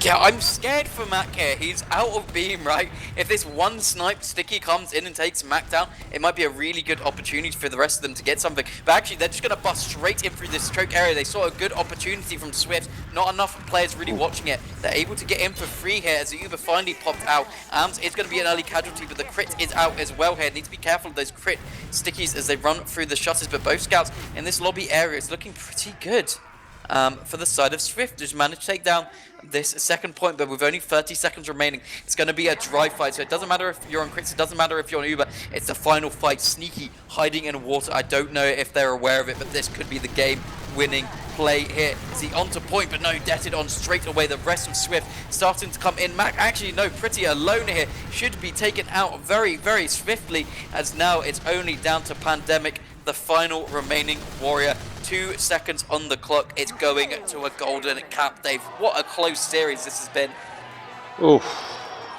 Yeah, I'm scared for Mac here. He's out of beam, right? If this one snipe sticky comes in and takes Mac down, it might be a really good opportunity for the rest of them to get something. But actually, they're just going to bust straight in through this choke area. They saw a good opportunity from Svift. Not enough players really watching it. They're able to get in for free here as the Uber finally popped out. It's going to be an early casualty, but the crit is out as well here. Need to be careful of those crit stickies as they run through the shutters. But both scouts in this lobby area is looking pretty good. For the side of Svift, just managed to take down this second point, but with only 30 seconds remaining, it's going to be a dry fight. So it doesn't matter if you're on crits, it doesn't matter if you're on Uber. It's the final fight. Sneaky, hiding in water. I don't know if they're aware of it, but this could be the game-winning play here. Is he onto point? But no, detted on straight away. The rest of Svift starting to come in. Mac actually, no, pretty alone here. Should be taken out very swiftly, as now it's only down to Pandemic, the final remaining warrior. 2 seconds on the clock. It's going to a golden cap, Dave. What a close series this has been. Oh,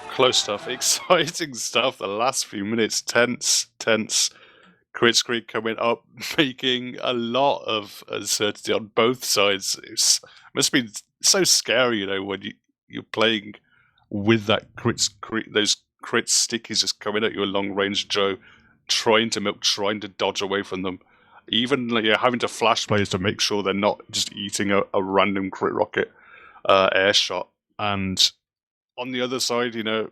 close stuff. Exciting stuff. The last few minutes, tense. Crits Creek coming up, making a lot of uncertainty on both sides. It must be so scary, you know, when you're playing with that those crit stickies just coming at you, a long range Joe, trying to milk, trying to dodge away from them. Even having to flash players to make sure they're not just eating a random crit rocket air shot. And on the other side, you know,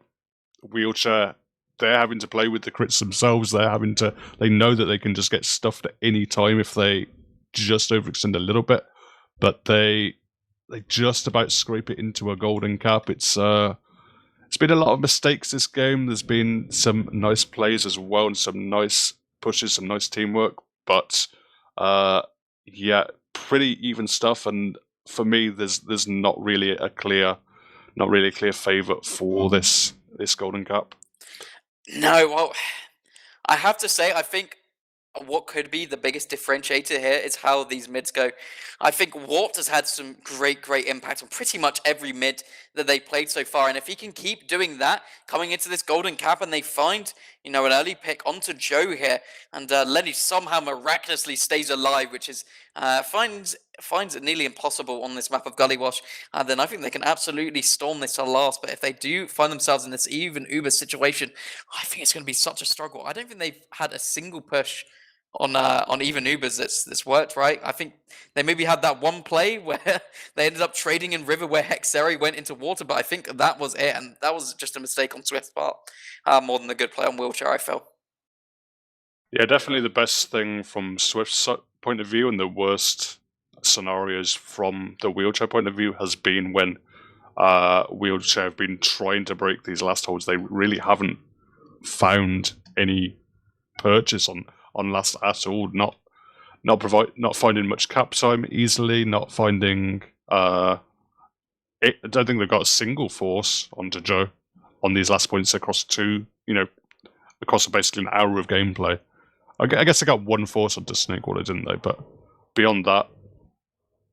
Wheelchair, they're having to play with the crits themselves. They know that they can just get stuffed at any time if they just overextend a little bit, but they just about scrape it into a golden cap. It's been a lot of mistakes this game. There's been some nice plays as well, and some nice pushes, some nice teamwork, but yeah, pretty even stuff. And for me, there's not really a clear favourite for this golden cap. No, well, I have to say, I think what could be the biggest differentiator here is how these mids go. I think Wart has had some great impact on pretty much every mid that they played so far, and if he can keep doing that, coming into this golden cap, and they find, you know, an early pick onto Joe here, and Lenny somehow miraculously stays alive, which is finds it nearly impossible on this map of Gullywash, then I think they can absolutely storm this to last. But if they do find themselves in this even Uber situation, I think it's going to be such a struggle. I don't think they've had a single push on even Ubers that's worked, right? I think they maybe had that one play where they ended up trading in river where Hexeri went into water, but I think that was it, and that was just a mistake on Swift's part, more than a good play on Wheelchair, I felt. Yeah, definitely the best thing from Swift's point of view, and the worst scenarios from the wheelchair point of view has been when wheelchair have been trying to break these last holds. They really haven't found any purchase on last at all. Not finding much cap time easily. Not finding. I don't think they've got a single force onto Joe on these last points across across basically an hour of gameplay. I guess they got one force onto Snakewater, didn't they? But beyond that,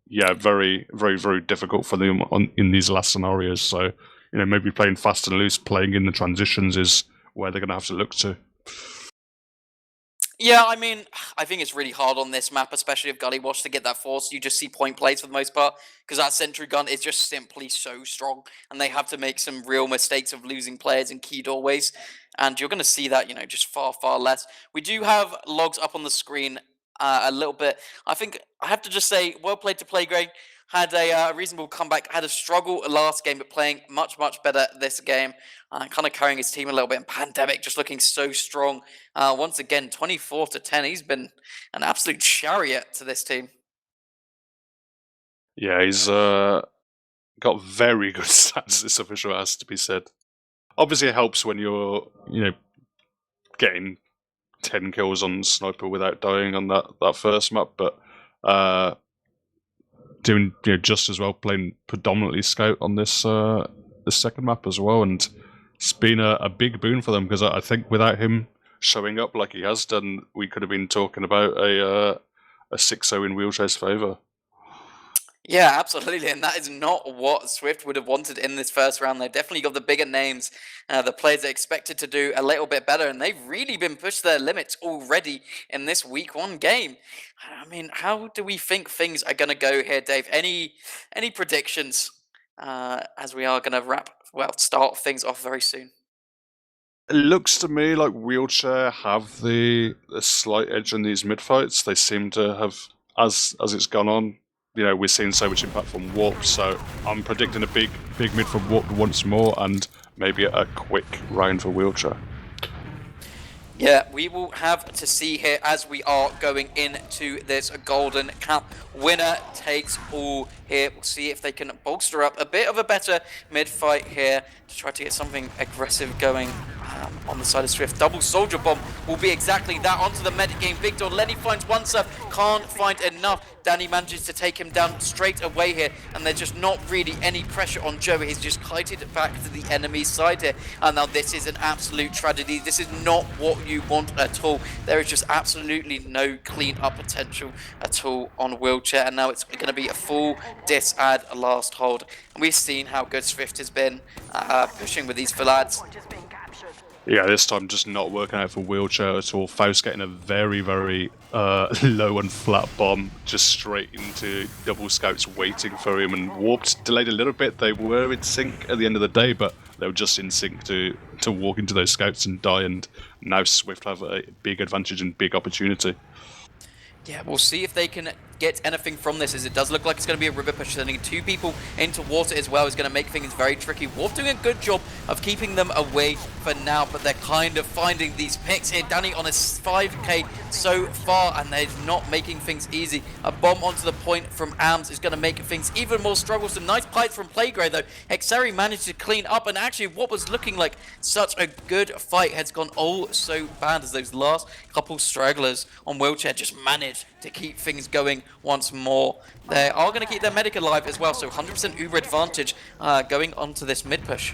yeah, very, very, very difficult for them in these last scenarios. So, maybe playing fast and loose, playing in the transitions is where they're going to have to look to. Yeah, I mean, I think it's really hard on this map, especially if Gullywash, to get that force. You just see point plays for the most part, because that sentry gun is just simply so strong, and they have to make some real mistakes of losing players in key doorways, and you're going to see that, just far, far less. We do have logs up on the screen a little bit. I think I have to just say, well played to Playgray. Had a reasonable comeback, had a struggle last game, but playing much, much better this game. Kind of carrying his team a little bit. And Pandemic just looking so strong. Once again, 24-10. He's been an absolute chariot to this team. Yeah, he's got very good stats, this official has to be said. Obviously, it helps when you're, getting 10 kills on Sniper without dying on that first map, but doing just as well playing predominantly Scout on this second map as well, and it's been a big boon for them, because I think without him showing up like he has done, we could have been talking about a 6-0 in Wheelchair's favour. Yeah, absolutely, and that is not what Svift would have wanted in this first round. They've definitely got the bigger names, the players they expected to do a little bit better, and they've really been pushed to their limits already in this week 1 game. I mean, how do we think things are going to go here, Dave? Any predictions as we are going to start things off very soon? It looks to me like Wheelchair have the slight edge in these mid fights. They seem to have, as it's gone on, we're seeing so much impact from Warp, so I'm predicting a big mid from Warp once more, and maybe a quick round for Wheelchair. Yeah, we will have to see here as we are going into this Golden Cup. Winner takes all here. We'll see if they can bolster up a bit of a better mid-fight here to try to get something aggressive going on the side of Svift. Double Soldier Bomb will be exactly that. Onto the medic game. Victor Lenny finds one sub, can't find enough. Danny manages to take him down straight away here, and there's just not really any pressure on Joe. He's just kited back to the enemy's side here. And now this is an absolute tragedy. This is not what you want at all. There is just absolutely no clean up potential at all on Wheelchair, and now it's going to be a full dis-add last hold. And we've seen how good Svift has been pushing with these full adds. Yeah, this time just not working out for Wheelchair at all. Faust getting a very, very low and flat bomb just straight into double scouts waiting for him, and Warped delayed a little bit. They were in sync at the end of the day, but they were just in sync to walk into those scouts and die, and now Svift have a big advantage and big opportunity. Yeah, we'll see if they can get anything from this, as it does look like it's going to be a river push. Sending 2 people into water as well is going to make things very tricky. Wolf doing a good job of keeping them away for now, but they're kind of finding these picks here. Danny on a 5k so far, and they're not making things easy. A bomb onto the point from Ams is going to make things even more troublesome. Nice pipes from Playgray though. Hexari managed to clean up, and actually what was looking like such a good fight has gone all so bad, as those last couple stragglers on Wheelchair just managed to keep things going once more. They are going to keep their medic alive as well, so 100% Uber advantage going onto this mid push.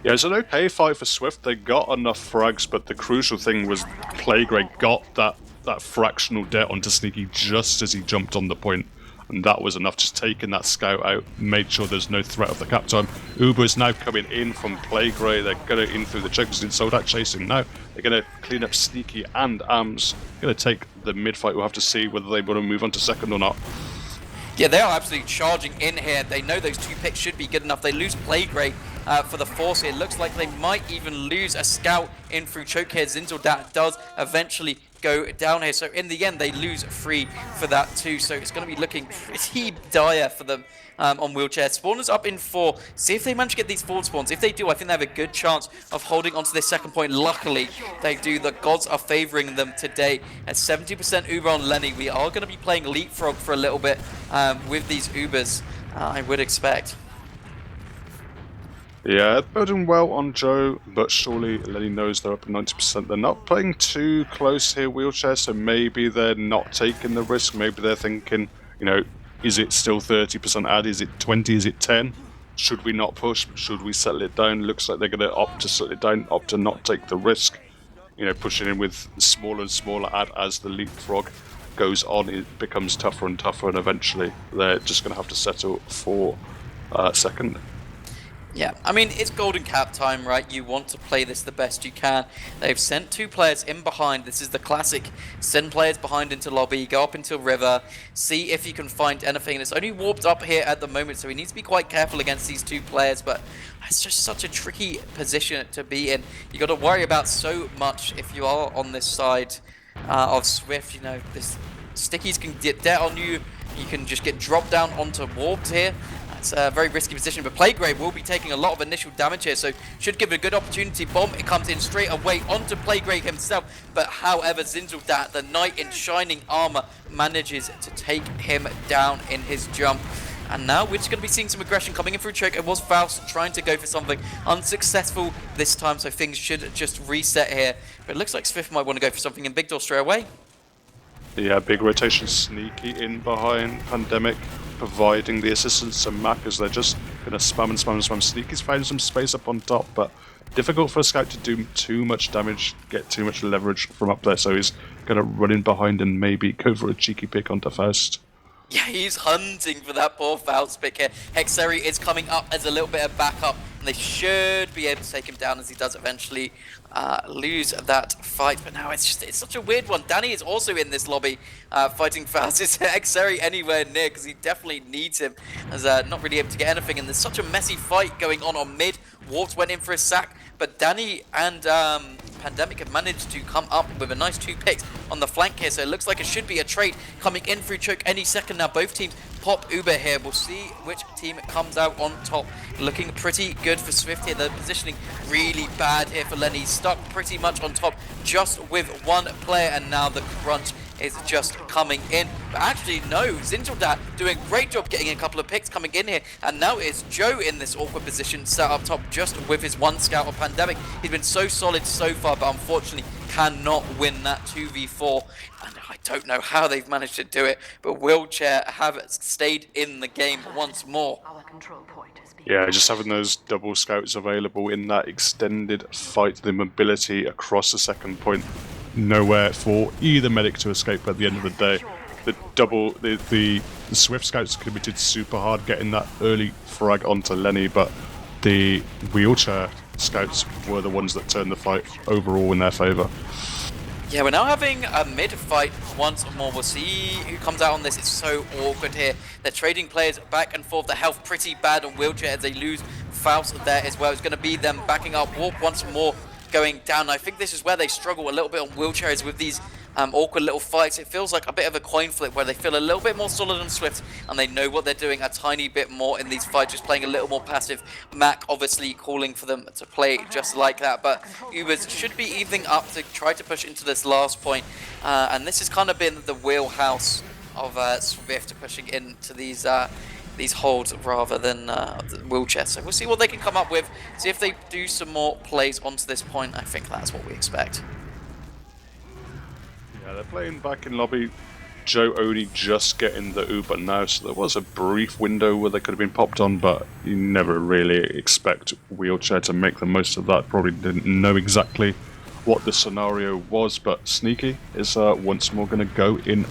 Yeah, it's an okay fight for Svift. They got enough frags, but the crucial thing was Playgray got that fractional debt onto Sneaky just as he jumped on the point, and that was enough. Just taking that scout out, made sure there's no threat of the cap time. Uber is now coming in from Playgray. They're going to in through the chokers in Soldat chasing now. They're going to clean up Sneaky and Ams. Going to take the mid fight. We'll have to see whether they want to move on to second or not. Yeah, they are absolutely charging in here. They know those 2 picks should be good enough. They lose Playgray for the force here. Looks like they might even lose a scout in through choke here. Zinzel does eventually go down here. So in the end, they lose 3 for that too. So it's going to be looking pretty dire for them on Wheelchair. Spawners up in 4. See if they manage to get these forward spawns. If they do, I think they have a good chance of holding onto this second point. Luckily, they do. The gods are favoring them today. At 70% Uber on Lenny, we are going to be playing Leapfrog for a little bit with these Ubers, I would expect. Yeah, building well on Joe, but surely Lenny knows they're up at 90%. They're not playing too close here, Wheelchair, so maybe they're not taking the risk. Maybe they're thinking, you know, is it still 30% ad? Is it 20? Is it 10? Should we not push? Should we settle it down? Looks like they're going to opt to settle it down, opt to not take the risk. You know, pushing in with smaller and smaller ad as the Leapfrog goes on. It becomes tougher and tougher, and eventually they're just going to have to settle for second. Yeah, I mean, it's golden cap time, right? You want to play this the best you can. They've sent 2 players in behind. This is the classic. Send players behind into lobby, go up into river, see if you can find anything. And it's only warped up here at the moment, so he needs to be quite careful against these 2 players, but it's just such a tricky position to be in. You got to worry about so much if you are on this side of Svift. You know, this stickies can get dead on you. You can just get dropped down onto warped here. It's a very risky position, but Playgrave will be taking a lot of initial damage here, so should give it a good opportunity. Bomb, it comes in straight away onto Playgrave himself, but however, Zinzeldat, the knight in shining armor, manages to take him down in his jump. And now we're just going to be seeing some aggression coming in through choke. It was Faust trying to go for something, unsuccessful this time, so things should just reset here. But it looks like Svift might want to go for something in Big Door straight away. Yeah, big rotation, Sneaky in behind Pandemic, providing the assistance to Mac as they're just going to spam and spam and spam. Sneaky's found some space up on top, but difficult for a scout to do too much damage, get too much leverage from up there, so he's going to run in behind and maybe go for a cheeky pick onto Faust. Yeah, he's hunting for that poor Faust pick here. Hexeri is coming up as a little bit of backup, and they should be able to take him down as he does eventually lose that fight. But now it's such a weird one. Danny is also in this lobby fighting Faust. Is Hexeri anywhere near? Because he definitely needs him, as not really able to get anything. And there's such a messy fight going on mid. Warps went in for a sack, but Danny and Pandemic have managed to come up with a nice 2 picks on the flank here, so it looks like it should be a trade coming in through choke any second now. Both teams pop Uber here. We'll see which team comes out on top. Looking pretty good for Svift here. The positioning really bad here for Lenny. Stuck pretty much on top just with 1 player, and now the crunch is just coming in. But actually, no, Zinzeldat doing a great job getting a couple of picks coming in here, and now it's Joe in this awkward position, sat up top just with his 1 scout of Pandemic. He's been so solid so far, but unfortunately cannot win that 2v4. And I don't know how they've managed to do it, but Wheelchair have stayed in the game once more. Yeah, just having those double scouts available in that extended fight, the mobility across the second point, nowhere for either medic to escape at the end of the day. The Swift scouts committed super hard getting that early frag onto Lenny, but the Wheelchair scouts were the ones that turned the fight overall in their favour. Yeah, we're now having a mid fight once more. We'll see who comes out on this. It's so awkward here. They're trading players back and forth. The health pretty bad on Wheelchair as they lose Faust there as well. It's going to be them backing up. Warp once more going down. I think this is where they struggle a little bit on Wheelchair, is with these awkward little fights. It feels like a bit of a coin flip where they feel a little bit more solid and Swift, and they know what they're doing a tiny bit more in these fights, just playing a little more passive. Mac obviously calling for them to play just like that, but Ubers should be evening up to try to push into this last point, and this has kind of been the wheelhouse of Swift pushing into these holds rather than the Wheelchair. So we'll see what they can come up with, see if they do some more plays onto this point. I think that's what we expect. Yeah, they're playing back in lobby. Joe only just getting the Uber now, so there was a brief window where they could have been popped on, but you never really expect Wheelchair to make the most of that. Probably didn't know exactly what the scenario was, but Sneaky is once more going to go in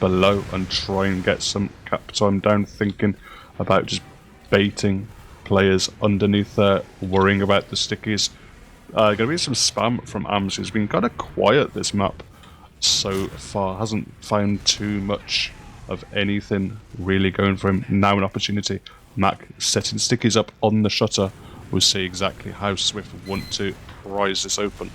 below and try and get some cap time down, thinking about just baiting players underneath there, worrying about the stickies. Going to be some spam from Ams, who's been kind of quiet this map so far, hasn't found too much of anything really going for him. Now an opportunity. Mac setting stickies up on the shutter. We'll see exactly how Swift want to prise this open.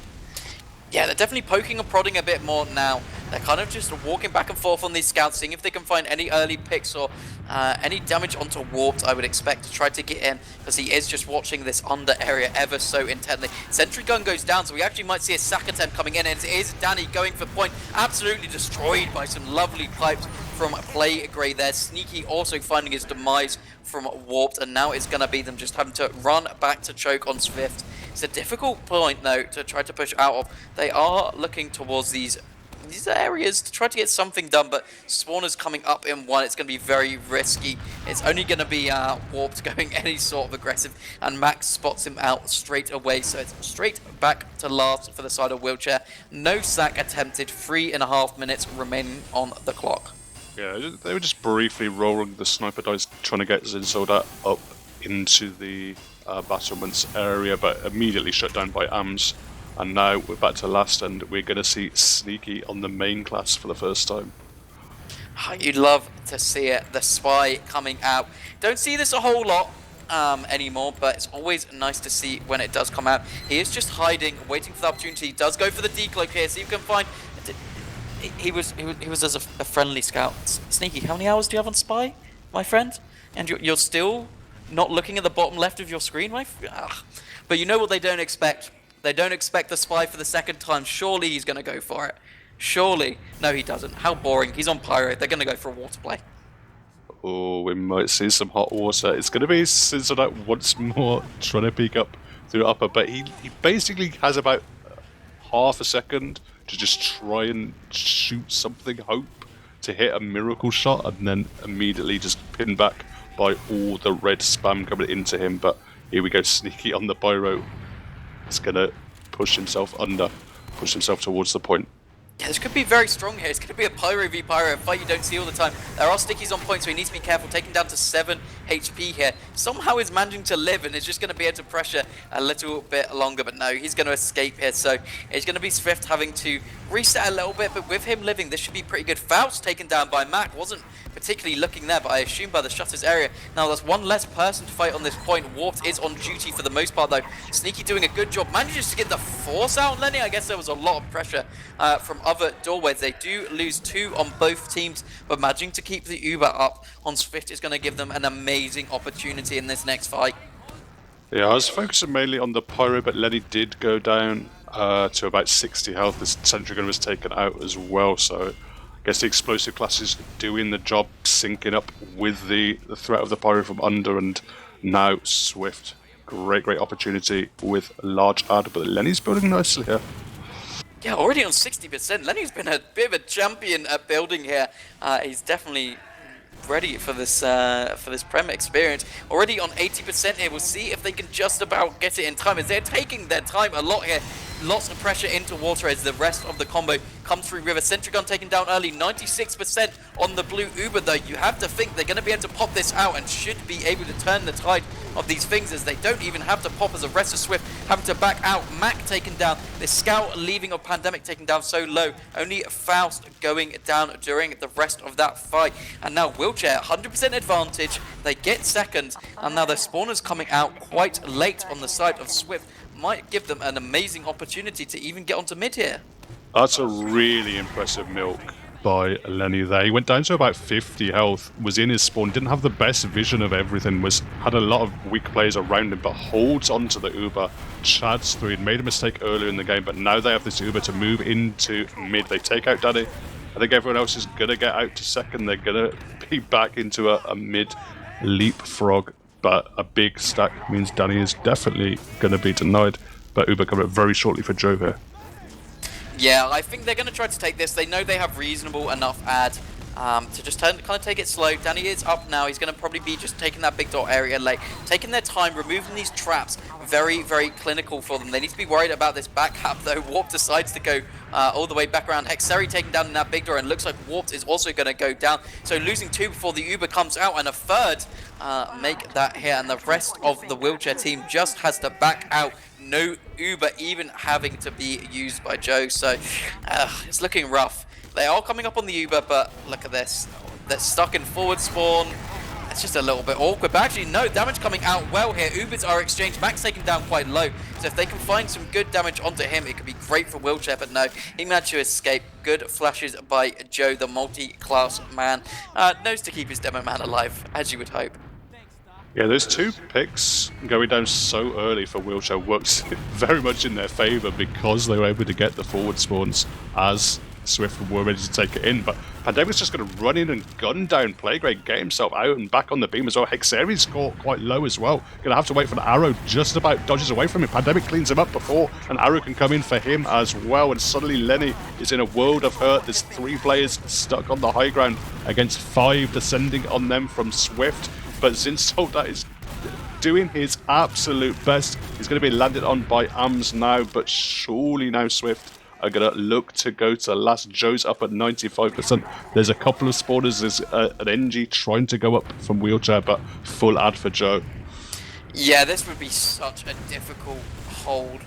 Yeah, they're definitely poking and prodding a bit more now. They're kind of just walking back and forth on these scouts, seeing if they can find any early picks or any damage onto Warped. I would expect to try to get in, because he is just watching this under area ever so intently. Sentry gun goes down, so we actually might see a sack attempt coming in, and it is Danny going for point. Absolutely destroyed by some lovely pipes from Play Grey there. Sneaky also finding his demise from Warped, and now it's going to be them just having to run back to choke on Svift. It's a difficult point, though, to try to push out of. They are looking towards these areas to try to get something done, but Spawner's coming up in one. It's going to be very risky. It's only going to be Warped going any sort of aggressive, and Max spots him out straight away, so it's straight back to last for the side of Wheelchair. No sack attempted, 3.5 minutes remaining on the clock. Yeah, they were just briefly rolling the sniper dice, trying to get Zinsoldat up into the battlements area, but immediately shut down by AMS. And now we're back to last, and we're going to see Sneaky on the main class for the first time. You'd love to see it. The spy coming out. Don't see this a whole lot anymore, but it's always nice to see when it does come out. He is just hiding, waiting for the opportunity. He does go for the decloak here, so you can find... He was as a friendly scout. Sneaky, how many hours do you have on spy, my friend? And you're still not looking at the bottom left of your screen, right? But you know what they don't expect? They don't expect the spy for the second time. Surely he's going to go for it. Surely. No, he doesn't. How boring. He's on Pyro. They're going to go for a water play. Oh, we might see some hot water. It's going to be Zinsoldat once more trying to peek up through upper, but he basically has about half a second to just try and shoot something, hope to hit a miracle shot, and then immediately just pin back by all the red spam coming into him. But here we go, Sneaky on the Pyro. He's going to push himself towards the point. Yeah, this could be very strong here. It's going to be a Pyro v Pyro, a fight you don't see all the time. There are stickies on point, so he needs to be careful. Taking down to 7 HP here. Somehow he's managing to live, and is just going to be able to pressure a little bit longer. But no, he's going to escape here. So it's going to be Svift having to reset a little bit. But with him living, this should be pretty good. Faust taken down by Mac. Wasn't particularly looking there, but I assume by the shutters area. Now there's one less person to fight on this point. Warped is on duty for the most part, though. Sneaky doing a good job. Manages to get the force out, Lenny. I guess there was a lot of pressure from other doorways. They do lose 2 on both teams, but managing to keep the Uber up on Swift is going to give them an amazing opportunity in this next fight. Yeah, I was focusing mainly on the Pyro, but Lenny did go down to about 60 health. This sentry gun was taken out as well, so I guess the explosive class is doing the job, syncing up with the threat of the Pyro from under, and now Swift. Great opportunity with a large ad, but Lenny's building nicely here. Yeah, already on 60%. Lenny's been a bit of a champion at building here. He's definitely ready for this Prem experience. Already on 80% here. We'll see if they can just about get it in time, as they're taking their time a lot here. Lots of pressure into water as the rest of the combo comes through river. Sentry gun taken down early. 96% on the blue Uber, though. You have to think they're going to be able to pop this out and should be able to turn the tide of these things, as they don't even have to pop, as the rest of Swift having to back out. Mac taken down. The scout leaving of Pandemic taken down so low. Only Faust going down during the rest of that fight. And now Wheelchair, 100% advantage. They get second. And now the spawners coming out quite late on the side of Swift might give them an amazing opportunity to even get onto mid here. That's a really impressive milk by Lenny there. He went down to about 50 health, was in his spawn, didn't have the best vision of everything, had a lot of weak players around him, but holds onto the Uber, chads through. He'd made a mistake earlier in the game, but now they have this Uber to move into mid. They take out Danny. I think everyone else is going to get out to second. They're going to be back into a mid leapfrog, but a big stack means Danny is definitely going to be denied. But Uber coming up very shortly for Joe here. Yeah, I think they're going to try to take this. They know they have reasonable enough ad to just kind of take it slow. Danny is up now. He's going to probably be just taking that big dot area late, taking their time, removing these traps. Very clinical for them. They need to be worried about this back cap, though. Warp decides to go all the way back around. Hexeri taken down in that big door, and looks like Warped is also going to go down. So losing 2 before the Uber comes out, and a third make that here. And the rest of the Wheelchair team just has to back out. No Uber even having to be used by Joe, so it's looking rough. They are coming up on the Uber, but look at this. They're stuck in forward spawn. It's just a little bit awkward, but actually no, damage coming out well here. Ubers are exchanged, Max taken down quite low, so if they can find some good damage onto him, it could be great for Wheelchair, but no, he managed to escape. Good flashes by Joe, the multi-class man. Knows to keep his demo man alive, as you would hope. Yeah, those 2 picks going down so early for Wheelchair works very much in their favour because they were able to get the forward spawns as Svift were ready to take it in. But Pandemic's just going to run in and gun down Playgrade, get himself out and back on the beam as well. Hexeri's score quite low as well. Going to have to wait for the arrow, just about dodges away from him. Pandemic cleans him up before an arrow can come in for him as well. And suddenly Lenny is in a world of hurt. There's 3 players stuck on the high ground against 5 descending on them from Svift. But Zinsolta is doing his absolute best. He's going to be landed on by AMS now, but surely now Svift are going to look to go to last. Joe's up at 95%. There's a couple of spawners. There's an NG trying to go up from Wheelchair, but full ad for Joe. Yeah, this would be such a difficult hold.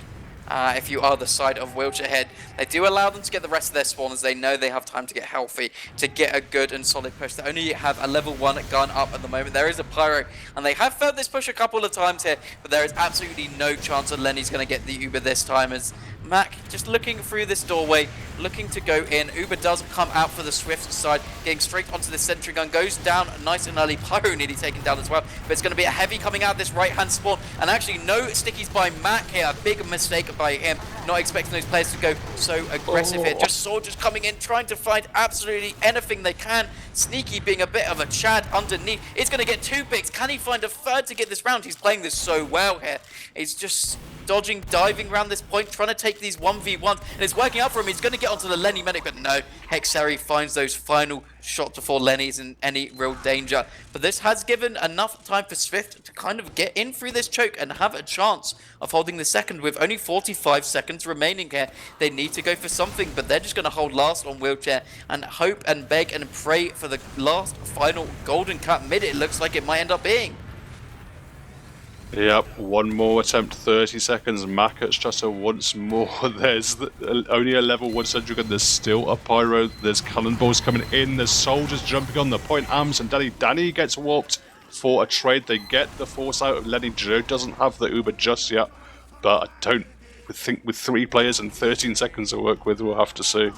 If you are the side of Wheelchair Head, they do allow them to get the rest of their spawners. They know they have time to get healthy, to get a good and solid push. They only have a level 1 gun up at the moment. There is a Pyro, and they have felt this push a couple of times here, but there is absolutely no chance that Lenny's going to get the Uber this time, as Mac just looking through this doorway, looking to go in. Uber does come out for the Swift side, getting straight onto the sentry gun, goes down nice and early. Pyro nearly taken down as well, but it's going to be a heavy coming out this right-hand spawn, and actually no stickies by Mac here. A big mistake by him, not expecting those players to go so aggressive here. Just soldiers coming in, trying to find absolutely anything they can. Sneaky being a bit of a Chad underneath. It's going to get 2 picks. Can he find a third to get this round? He's playing this so well here. He's just dodging, diving around this point, trying to take these 1v1s, and it's working out for him. He's going to get onto the Lenny medic, but no, Hexeri finds those final shots before Lenny's in any real danger. But this has given enough time for Svift to kind of get in through this choke and have a chance of holding the second with only 45 seconds remaining here. They need to go for something, but they're just going to hold last on Wheelchair and hope and beg and pray for the last final golden cap mid. It looks like it might end up being. Yep, one more attempt, 30 seconds. Mac at Shutter once more. There's only a level 1 sentry gun. There's still a Pyro. There's cannonballs coming in. There's soldiers jumping on the point. AMS and Danny. Danny gets warped for a trade. They get the force out of Lenny. Joe doesn't have the Uber just yet, but I don't think with 3 players and 13 seconds to work with, we'll have to see.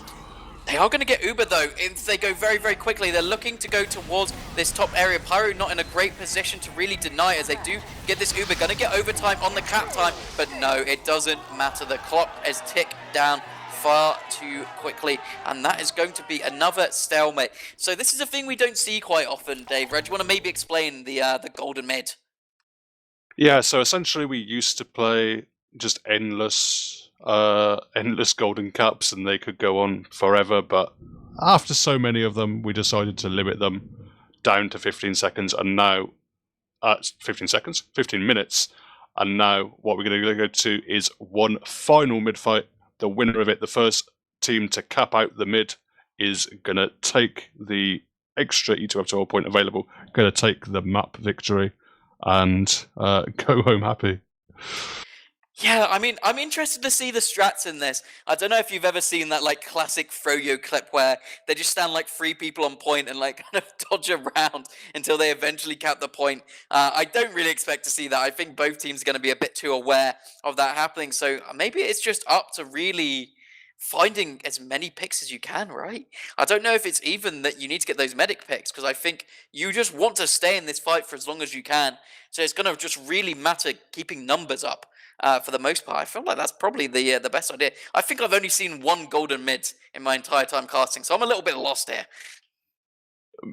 They are going to get Uber though, if they go very, very quickly. They're looking to go towards this top area. Pyro not in a great position to really deny, as they do get this Uber. Going to get overtime on the cap time, but no, it doesn't matter. The clock has ticked down far too quickly, and that is going to be another stalemate. So this is a thing we don't see quite often, Dave. Red, do you want to maybe explain the Golden Mid? Yeah, so essentially we used to play just endless golden caps, and they could go on forever, but after so many of them, we decided to limit them down to 15 seconds, and now 15 minutes, and now what we're going to go to is one final mid fight. The winner of it, the first team to cap out the mid, is going to take the extra ETF2L point available, going to take the map victory, and go home happy. Yeah, I mean, I'm interested to see the strats in this. I don't know if you've ever seen that like classic Froyo clip where they just stand like 3 people on point and like kind of dodge around until they eventually cap the point. I don't really expect to see that. I think both teams are going to be a bit too aware of that happening. So maybe it's just up to really finding as many picks as you can, right? I don't know if it's even that you need to get those medic picks, because I think you just want to stay in this fight for as long as you can. So it's going to just really matter keeping numbers up. For the most part, I feel like that's probably the best idea. I think I've only seen 1 golden mid in my entire time casting, so I'm a little bit lost here.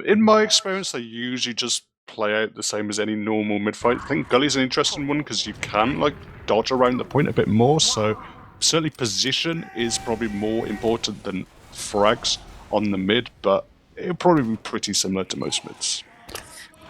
In my experience, they usually just play out the same as any normal mid fight. I think Gully's an interesting one because you can like dodge around the point a bit more, so certainly position is probably more important than frags on the mid, but it'll probably be pretty similar to most mids.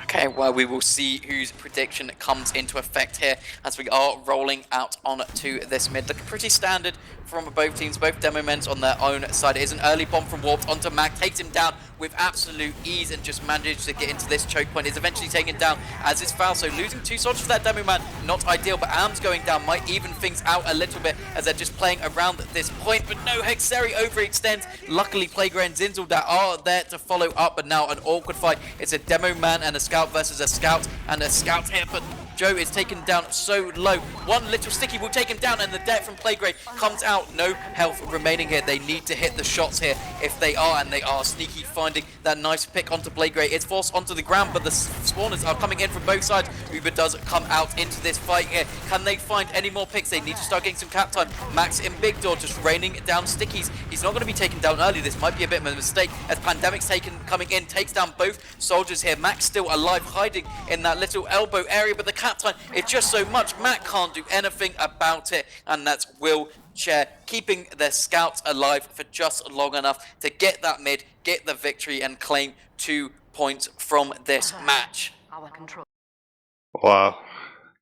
Okay, well, we will see whose prediction comes into effect here as we are rolling out onto this mid. Looking pretty standard from both teams, both demo men's on their own side. It is an early bomb from Warped onto Mac, takes him down with absolute ease and just managed to get into this choke point. Is eventually taken down as it's foul, so losing 2 soldiers for that demo man, not ideal, but Arms going down might even things out a little bit as they're just playing around this point, but no, Hexeri overextends. Luckily, Playground and Zinzel that are there to follow up, but now an awkward fight. It's a demo man and a scout versus a scout, and a scout here, but Joe is taken down so low. One little sticky will take him down, and the death from Playgrade comes out. No health remaining here. They need to hit the shots here if they are, and they are. Sneaky finding that nice pick onto Playgrade. It's forced onto the ground, but the spawners are coming in from both sides. Uber does come out into this fight here. Can they find any more picks? They need to start getting some cap time. Max in Big Door just raining down stickies. He's not going to be taken down early. This might be a bit of a mistake as Pandemic's coming in, takes down both soldiers here. Max still alive, hiding in that little elbow area, but the cap time is just so much. Mac can't do anything about it, and that's Wheelchair keeping their scouts alive for just long enough to get that mid, get the victory, and claim 2 points from this match. Wow.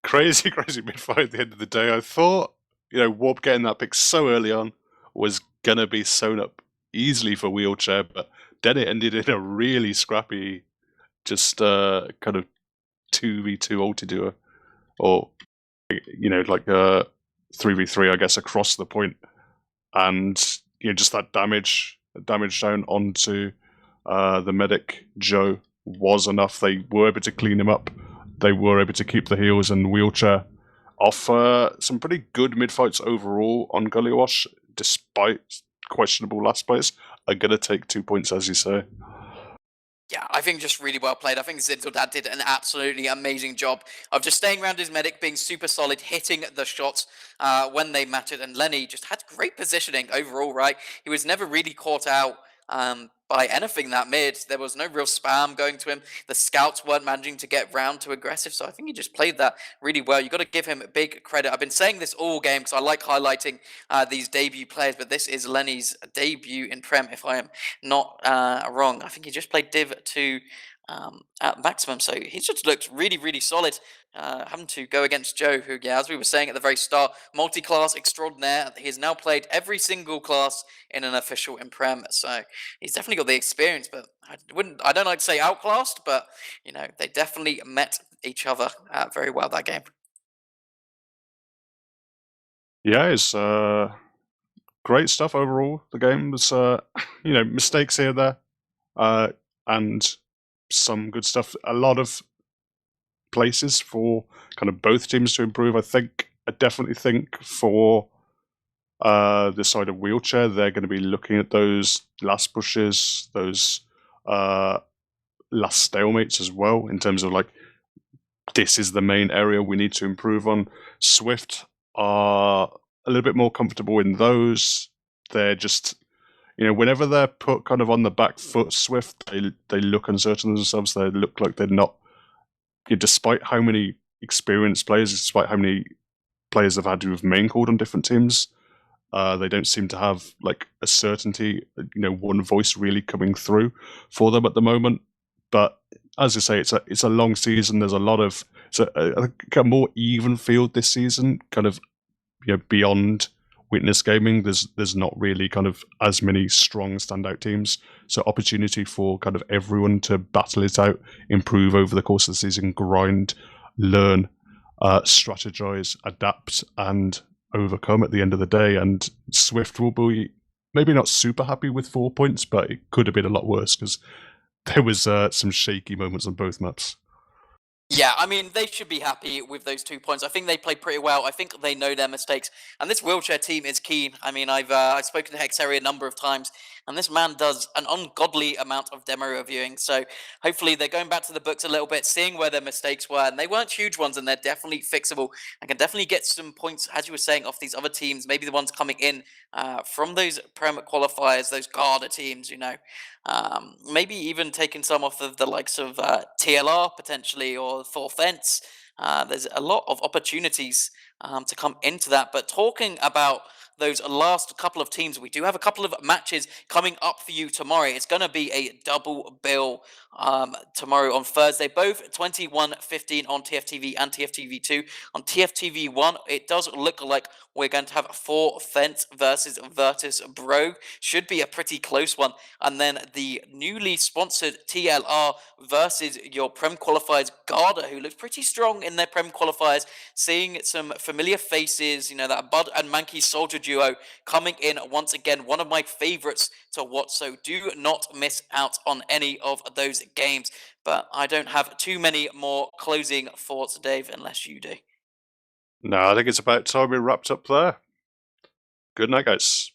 Crazy mid fight at the end of the day. I thought, Warp getting that pick so early on was going to be sewn up easily for Wheelchair, but then it ended in a really scrappy, just kind of 2v2 ulti-duo. Or, like a 3v3, I guess, across the point. And, just that damage down onto the medic, Joe, was enough. They were able to clean him up. They were able to keep the heals, and Wheelchair off some pretty good mid-fights overall on Gullywash, despite questionable last plays, are going to take 2 points, as you say. Yeah, I think just really well played. I think Zinzel did an absolutely amazing job of just staying around his medic, being super solid, hitting the shots when they mattered. And Lenny just had great positioning overall, right? He was never really caught out by anything that mid. There was no real spam going to him. The scouts weren't managing to get round to aggressive, so I think he just played that really well. You got to give him big credit. I've been saying this all game because I like highlighting these debut players, but this is Lenny's debut in Prem, if I am not wrong. I think he just played Div 2 at maximum, so he just looked really solid. Having to go against Joe, who, yeah, as we were saying at the very start, multi-class extraordinaire. He's now played every single class in an official in Prem, so he's definitely got the experience. But I don't like to say outclassed, but they definitely met each other very well that game. Yeah, it's great stuff overall. The game was, mistakes here and there, and some good stuff. A lot of places for kind of both teams to improve. I definitely think for the side of Wheelchair, they're going to be looking at those last pushes, those last stalemates as well, in terms of like, this is the main area we need to improve on. Svift are a little bit more comfortable in those. They're just, whenever they're put kind of on the back foot, Svift, they look uncertain of themselves. They look like they're not, despite how many experienced players, despite how many players they've had to have main called on different teams, they don't seem to have like a certainty, one voice really coming through for them at the moment. But as I say, it's a long season. There's a lot of a more even field this season, kind of beyond Witness Gaming. There's not really kind of as many strong standout teams, so opportunity for kind of everyone to battle it out, improve over the course of the season, grind, learn, strategize, adapt, and overcome at the end of the day. And Svift will be maybe not super happy with 4 points, but it could have been a lot worse because there was some shaky moments on both maps. Yeah, I mean, they should be happy with those 2 points. I think they played pretty well. I think they know their mistakes. And this Wheelchair team is keen. I mean, I've spoken to Hexeri a number of times, and this man does an ungodly amount of demo reviewing. So hopefully they're going back to the books a little bit, seeing where their mistakes were. And they weren't huge ones, and they're definitely fixable and can definitely get some points, as you were saying, off these other teams, maybe the ones coming in from those Prem qualifiers, those Garda teams, maybe even taking some off of the likes of TLR potentially, or Thor Fence. There's a lot of opportunities to come into that. But talking about those last couple of teams. We do have a couple of matches coming up for you tomorrow. It's going to be a double bill tomorrow on Thursday, both 21:15 on TFTV and TFTV2. On TFTV1, it does look like we're going to have 4 Fence versus Virtus Brogue. Should be a pretty close one. And then the newly sponsored TLR versus your Prem qualifiers Garda, who looks pretty strong in their Prem qualifiers. Seeing some familiar faces, that Bud and Mankey Soldier duo coming in once again. One of my favorites to watch, so do not miss out on any of those games. But I don't have too many more closing thoughts, Dave, unless you do. No, I think it's about time we wrapped up there. Good night, guys.